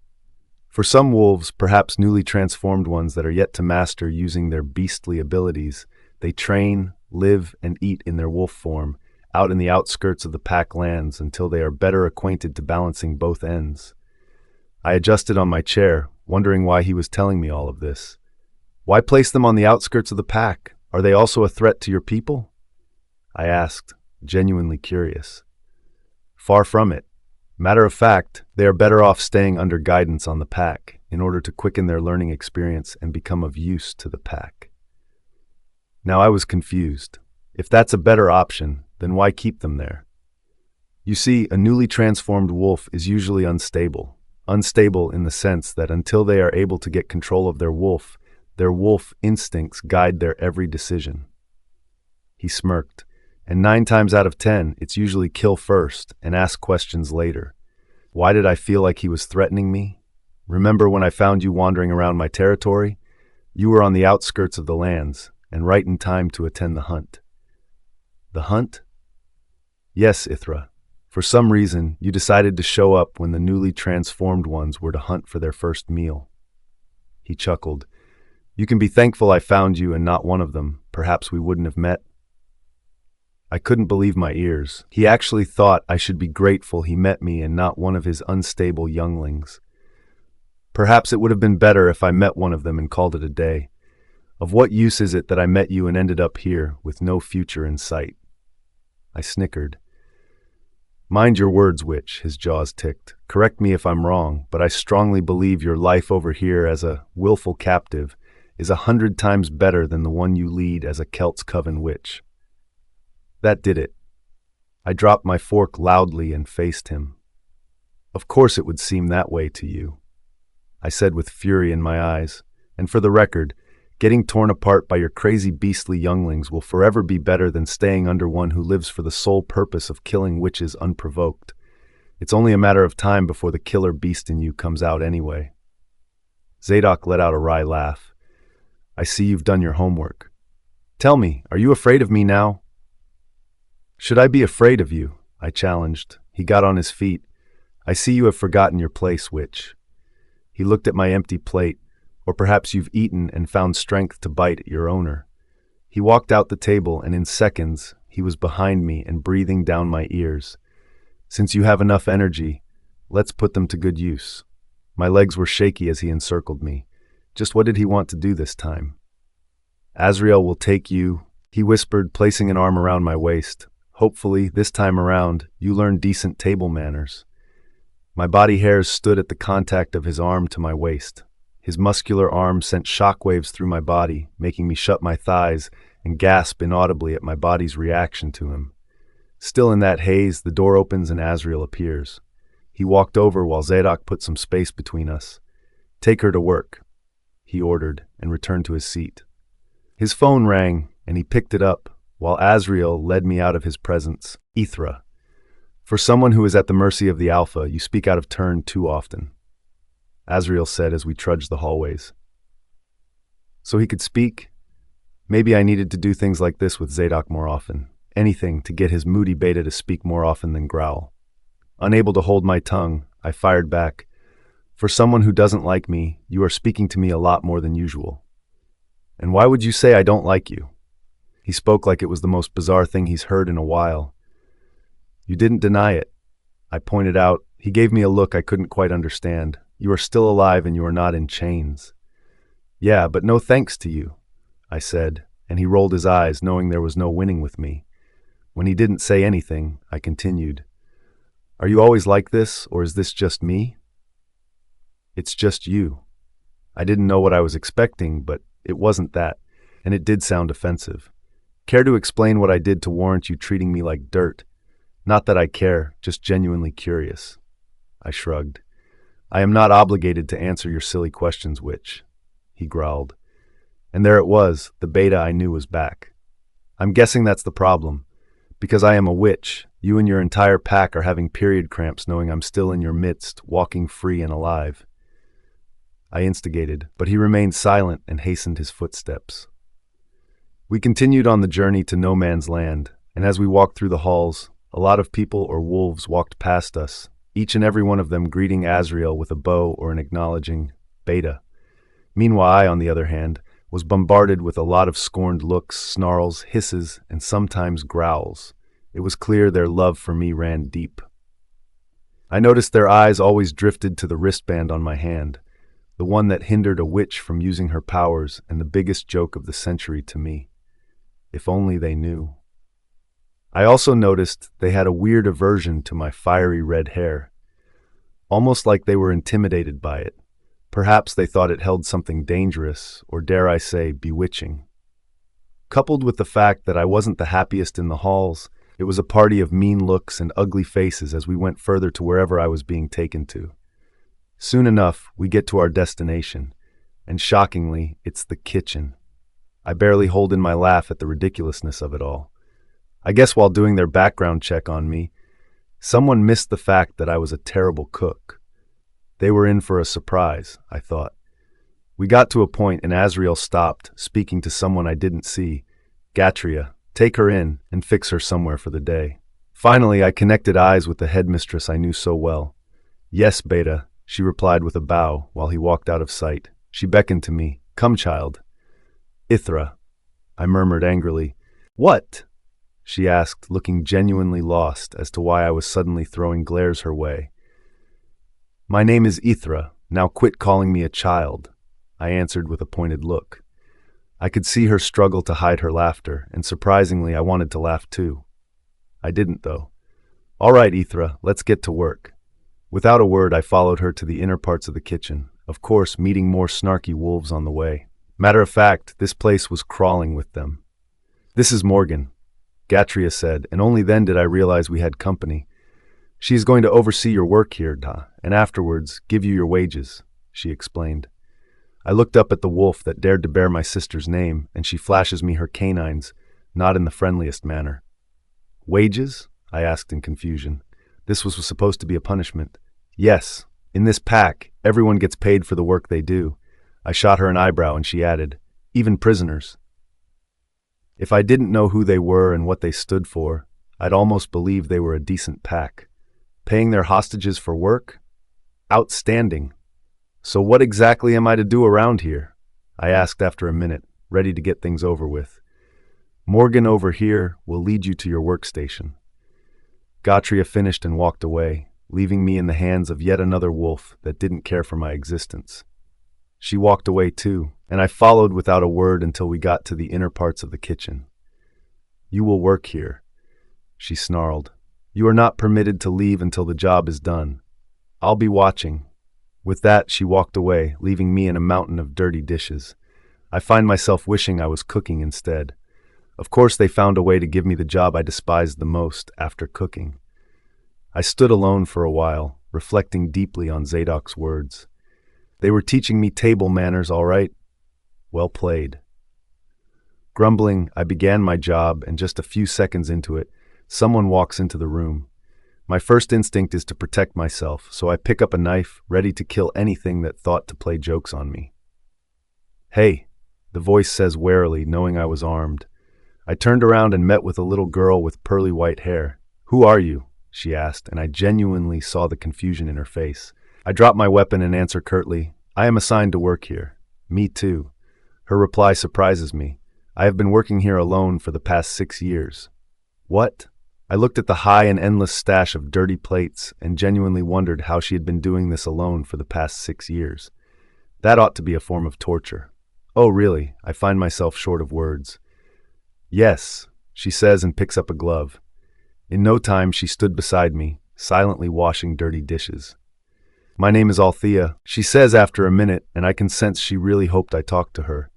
"For some wolves, perhaps newly transformed ones that are yet to master using their beastly abilities, they train, live, and eat in their wolf form, out in the outskirts of the pack lands until they are better acquainted to balancing both ends." I adjusted on my chair, wondering why he was telling me all of this. "Why place them on the outskirts of the pack? Are they also a threat to your people?" I asked, genuinely curious. "Far from it. Matter of fact, they are better off staying under guidance on the pack in order to quicken their learning experience and become of use to the pack. Now I was confused. If that's a better option, then why keep them there? You see, a newly transformed wolf is usually unstable. Unstable in the sense that until they are able to get control of their wolf instincts guide their every decision. He smirked. And 9 times out of 10, it's usually kill first and ask questions later. Why did I feel like he was threatening me? Remember when I found you wandering around my territory? You were on the outskirts of the lands, and right in time to attend the hunt. The hunt? Yes, Ysera. For some reason, you decided to show up when the newly transformed ones were to hunt for their first meal. He chuckled. You can be thankful I found you and not one of them. Perhaps we wouldn't have met. I couldn't believe my ears. He actually thought I should be grateful he met me and not one of his unstable younglings. Perhaps it would have been better if I met one of them and called it a day. Of what use is it that I met you and ended up here with no future in sight? I snickered. Mind your words, witch, his jaws ticked. Correct me if I'm wrong, but I strongly believe your life over here as a willful captive is 100 times better than the one you lead as a Celt's coven witch. That did it. I dropped my fork loudly and faced him. Of course it would seem that way to you, I said with fury in my eyes. And for the record, getting torn apart by your crazy beastly younglings will forever be better than staying under one who lives for the sole purpose of killing witches unprovoked. It's only a matter of time before the killer beast in you comes out anyway. Zadok let out a wry laugh. I see you've done your homework. Tell me, are you afraid of me now? Should I be afraid of you? I challenged. He got on his feet. I see you have forgotten your place, witch. He looked at my empty plate. Or perhaps you've eaten and found strength to bite at your owner. He walked out the table, and in seconds, he was behind me and breathing down my ears. Since you have enough energy, let's put them to good use. My legs were shaky as he encircled me. Just what did he want to do this time? Azrael will take you, he whispered, placing an arm around my waist. Hopefully, this time around, you learn decent table manners. My body hairs stood at the contact of his arm to my waist. His muscular arm sent shockwaves through my body, making me shut my thighs and gasp inaudibly at my body's reaction to him. Still in that haze, the door opens and Azrael appears. He walked over while Zadok put some space between us. Take her to work, he ordered, and returned to his seat. His phone rang, and he picked it up, while Azrael led me out of his presence. Ysera. For someone who is at the mercy of the Alpha, you speak out of turn too often, Azrael said as we trudged the hallways. So he could speak? Maybe I needed to do things like this with Zadok more often. Anything to get his moody beta to speak more often than growl. Unable to hold my tongue, I fired back. For someone who doesn't like me, you are speaking to me a lot more than usual. And why would you say I don't like you? He spoke like it was the most bizarre thing he's heard in a while. You didn't deny it, I pointed out. He gave me a look I couldn't quite understand. You are still alive and you are not in chains. Yeah, but no thanks to you, I said, and he rolled his eyes, knowing there was no winning with me. When he didn't say anything, I continued. Are you always like this, or is this just me? It's just you. I didn't know what I was expecting, but it wasn't that, and it did sound offensive. Care to explain what I did to warrant you treating me like dirt? Not that I care, just genuinely curious. I shrugged. I am not obligated to answer your silly questions, witch, he growled. And there it was, the beta I knew was back. I'm guessing that's the problem. Because I am a witch, you and your entire pack are having period cramps knowing I'm still in your midst, walking free and alive. I instigated, but he remained silent and hastened his footsteps. We continued on the journey to no man's land, and as we walked through the halls, a lot of people or wolves walked past us, each and every one of them greeting Azrael with a bow or an acknowledging beta. Meanwhile, I, on the other hand, was bombarded with a lot of scorned looks, snarls, hisses, and sometimes growls. It was clear their love for me ran deep. I noticed their eyes always drifted to the wristband on my hand, the one that hindered a witch from using her powers, and the biggest joke of the century to me. If only they knew. I also noticed they had a weird aversion to my fiery red hair. almost like they were intimidated by it. Perhaps they thought it held something dangerous, or dare I say, bewitching. Coupled with the fact that I wasn't the happiest in the halls, it was a party of mean looks and ugly faces as we went further to wherever I was being taken to. Soon enough, we get to our destination, and shockingly, it's the kitchen. I barely hold in my laugh at the ridiculousness of it all. I guess while doing their background check on me, someone missed the fact that I was a terrible cook. They were in for a surprise, I thought. We got to a point and Azrael stopped, speaking to someone I didn't see. Gatria, take her in and fix her somewhere for the day. Finally, I connected eyes with the headmistress I knew so well. Yes, Beta, she replied with a bow while he walked out of sight. She beckoned to me. Come, child. Ysera, I murmured angrily. What? She asked, looking genuinely lost as to why I was suddenly throwing glares her way. My name is Ysera. Now quit calling me a child, I answered with a pointed look. I could see her struggle to hide her laughter, and surprisingly I wanted to laugh too. I didn't, though. All right, Ysera, let's get to work. Without a word, I followed her to the inner parts of the kitchen, of course meeting more snarky wolves on the way. Matter of fact, this place was crawling with them. This is Morgan, Gatria said, and only then did I realize we had company. She is going to oversee your work here, and afterwards give you your wages, she explained. I looked up at the wolf that dared to bear my sister's name, and she flashes me her canines, not in the friendliest manner. Wages? I asked in confusion. This was supposed to be a punishment. Yes, in this pack, everyone gets paid for the work they do. I shot her an eyebrow and she added, even prisoners. If I didn't know who they were and what they stood for, I'd almost believe they were a decent pack. Paying their hostages for work? Outstanding. So what exactly am I to do around here? I asked after a minute, ready to get things over with. Morgan over here will lead you to your workstation. Gatria finished and walked away, leaving me in the hands of yet another wolf that didn't care for my existence. She walked away too, and I followed without a word until we got to the inner parts of the kitchen. You will work here, she snarled. You are not permitted to leave until the job is done. I'll be watching. With that, she walked away, leaving me in a mountain of dirty dishes. I find myself wishing I was cooking instead. Of course, they found a way to give me the job I despised the most after cooking. I stood alone for a while, reflecting deeply on Zadok's words. They were teaching me table manners, all right. Well played. Grumbling, I began my job, and just a few seconds into it, someone walks into the room. My first instinct is to protect myself, so I pick up a knife, ready to kill anything that thought to play jokes on me. Hey, the voice says warily, knowing I was armed. I turned around and met with a little girl with pearly white hair. Who are you? She asked, and I genuinely saw the confusion in her face. I dropped my weapon and answer curtly, I am assigned to work here. Me too. Her reply surprises me. I have been working here alone for the past 6 years. What? I looked at the high and endless stash of dirty plates and genuinely wondered how she had been doing this alone for the past 6 years. That ought to be a form of torture. Oh, really? I find myself short of words. Yes, she says and picks up a glove. In no time, she stood beside me, silently washing dirty dishes. My name is Althea, she says after a minute, and I can sense she really hoped I talked to her.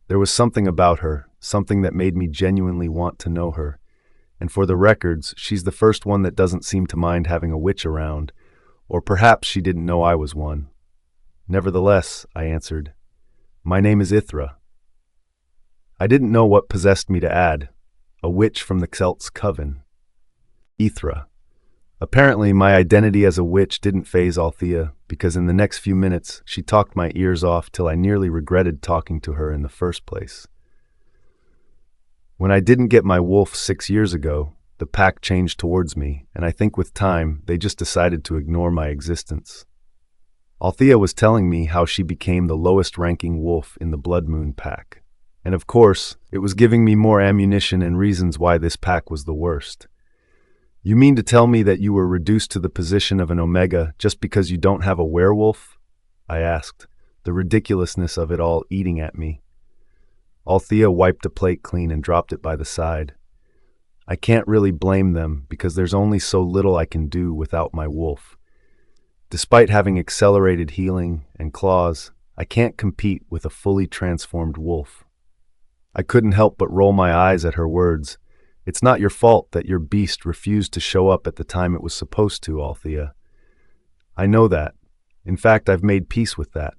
There was something about her, something that made me genuinely want to know her. And for the records, she's the first one that doesn't seem to mind having a witch around, or perhaps she didn't know I was one. Nevertheless, I answered, my name is Ysera. I didn't know what possessed me to add, a witch from the Celt's coven. Ysera. Apparently, my identity as a witch didn't faze Althea, because in the next few minutes, she talked my ears off till I nearly regretted talking to her in the first place. When I didn't get my wolf 6 years ago, the pack changed towards me, and I think with time, they just decided to ignore my existence. Althea was telling me how she became the lowest-ranking wolf in the Blood Moon pack. And of course, it was giving me more ammunition and reasons why this pack was the worst. You mean to tell me that you were reduced to the position of an Omega just because you don't have a werewolf? I asked, the ridiculousness of it all eating at me. Althea wiped a plate clean and dropped it by the side. I can't really blame them because there's only so little I can do without my wolf. Despite having accelerated healing and claws, I can't compete with a fully transformed wolf. I couldn't help but roll my eyes at her words. It's not your fault that your beast refused to show up at the time it was supposed to, Althea. I know that. In fact, I've made peace with that,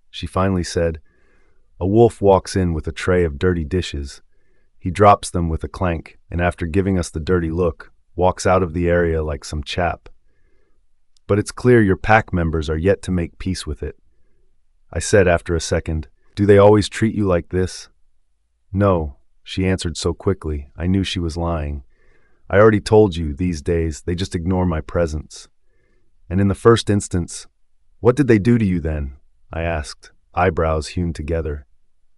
she finally said. A wolf walks in with a tray of dirty dishes. He drops them with a clank, and after giving us the dirty look, walks out of the area like some chap. But it's clear your pack members are yet to make peace with it. I said after a second, do they always treat you like this? No, she answered so quickly, I knew she was lying. I already told you, these days, they just ignore my presence. And in the first instance, what did they do to you then? I asked, eyebrows hewn together.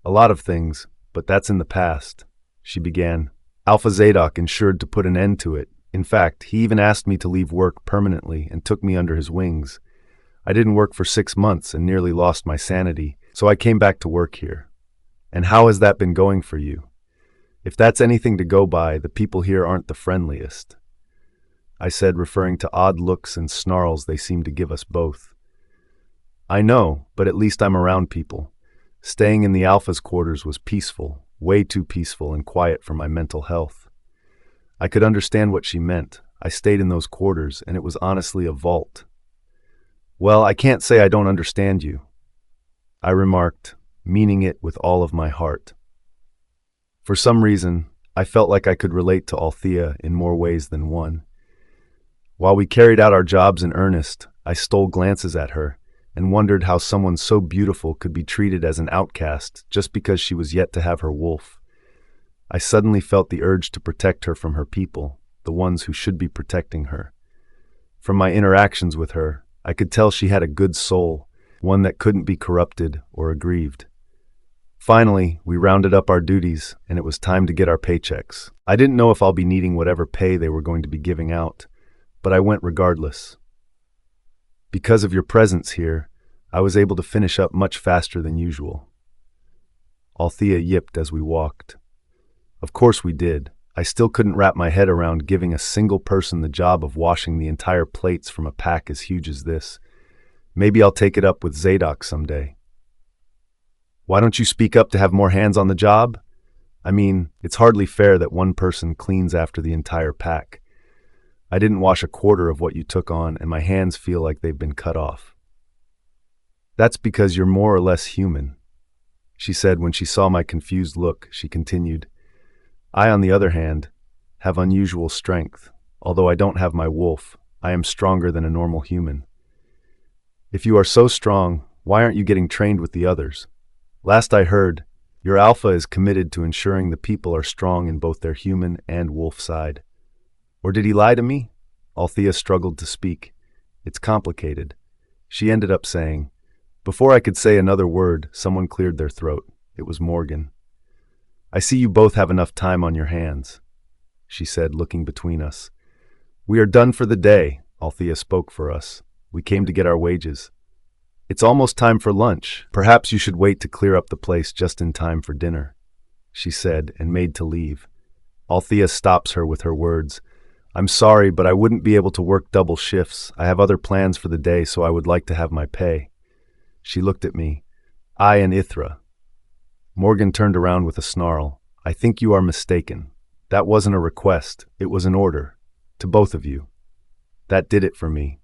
A lot of things, but that's in the past, she began. Alpha Zadok ensured to put an end to it. In fact, he even asked me to leave work permanently and took me under his wings. I didn't work for 6 months and nearly lost my sanity, so I came back to work here. And how has that been going for you? If that's anything to go by, the people here aren't the friendliest, I said, referring to odd looks and snarls they seemed to give us both. I know, but at least I'm around people. Staying in the Alpha's quarters was peaceful, way too peaceful and quiet for my mental health. I could understand what she meant. I stayed in those quarters, and it was honestly a vault. Well, I can't say I don't understand you, I remarked, meaning it with all of my heart. For some reason, I felt like I could relate to Althea in more ways than one. While we carried out our jobs in earnest, I stole glances at her and wondered how someone so beautiful could be treated as an outcast just because she was yet to have her wolf. I suddenly felt the urge to protect her from her people, the ones who should be protecting her. From my interactions with her, I could tell she had a good soul, one that couldn't be corrupted or aggrieved. Finally, we rounded up our duties, and it was time to get our paychecks. I didn't know if I'll be needing whatever pay they were going to be giving out, but I went regardless. Because of your presence here, I was able to finish up much faster than usual. Althea yipped as we walked. Of course we did. I still couldn't wrap my head around giving a single person the job of washing the entire plates from a pack as huge as this. Maybe I'll take it up with Zadok someday. Why don't you speak up to have more hands on the job? I mean, it's hardly fair that one person cleans after the entire pack. I didn't wash a quarter of what you took on, and my hands feel like they've been cut off. That's because you're more or less human, she said. When she saw my confused look, she continued. I, on the other hand, have unusual strength. Although I don't have my wolf, I am stronger than a normal human. If you are so strong, why aren't you getting trained with the others? Last I heard, your alpha is committed to ensuring the people are strong in both their human and wolf side. Or did he lie to me? Althea struggled to speak. It's complicated. She ended up saying. Before I could say another word, someone cleared their throat. It was Morgan. I see you both have enough time on your hands, she said, looking between us. We are done for the day, Althea spoke for us. We came to get our wages. It's almost time for lunch. Perhaps you should wait to clear up the place just in time for dinner, she said, and made to leave. Althea stops her with her words. I'm sorry, but I wouldn't be able to work double shifts. I have other plans for the day, so I would like to have my pay. She looked at me. I and Ysera. Morgan turned around with a snarl. I think you are mistaken. That wasn't a request. It was an order. To both of you. That did it for me.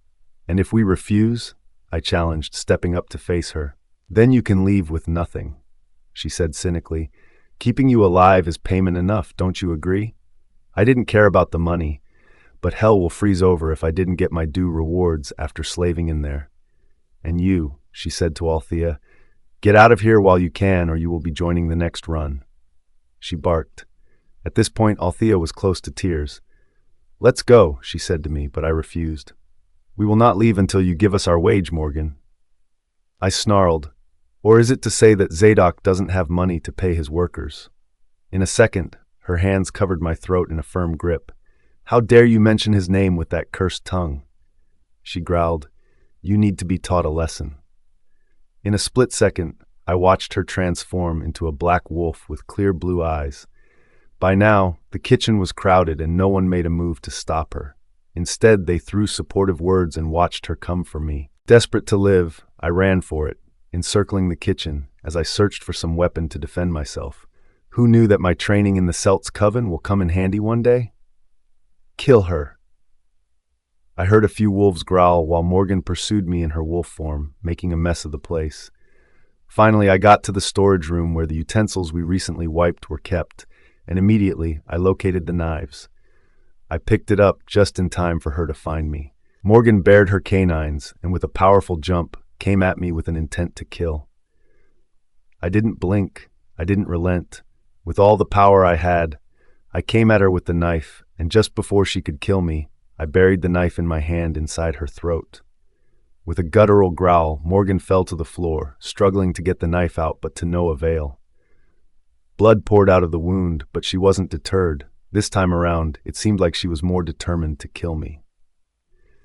And if we refuse, I challenged, stepping up to face her, then you can leave with nothing, she said cynically. Keeping you alive is payment enough, don't you agree? I didn't care about the money, but hell will freeze over if I didn't get my due rewards after slaving in there. And you, she said to Althea, get out of here while you can, or you will be joining the next run. She barked. At this point, Althea was close to tears. Let's go, she said to me, but I refused. We will not leave until you give us our wage, Morgan. I snarled. Or is it to say that Zadok doesn't have money to pay his workers? In a second, her hands covered my throat in a firm grip. How dare you mention his name with that cursed tongue? She growled. You need to be taught a lesson. In a split second, I watched her transform into a black wolf with clear blue eyes. By now, the kitchen was crowded and no one made a move to stop her. Instead, they threw supportive words and watched her come for me. Desperate to live, I ran for it, encircling the kitchen as I searched for some weapon to defend myself. Who knew that my training in the Celt's coven will come in handy one day? Kill her. I heard a few wolves growl while Morgan pursued me in her wolf form, making a mess of the place. Finally, I got to the storage room where the utensils we recently wiped were kept, and immediately I located the knives. I picked it up just in time for her to find me. Morgan bared her canines and with a powerful jump came at me with an intent to kill. I didn't blink. I didn't relent. With all the power I had, I came at her with the knife, and just before she could kill me, I buried the knife in my hand inside her throat. With a guttural growl, Morgan fell to the floor, struggling to get the knife out, but to no avail. Blood poured out of the wound, but she wasn't deterred. This time around, it seemed like she was more determined to kill me.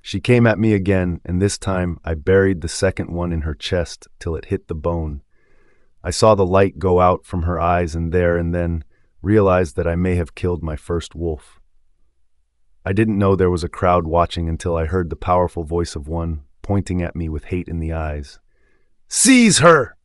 She came at me again, and this time I buried the second one in her chest till it hit the bone. I saw the light go out from her eyes and then realized that I may have killed my first wolf. I didn't know there was a crowd watching until I heard the powerful voice of one pointing at me with hate in the eyes. "Seize her!"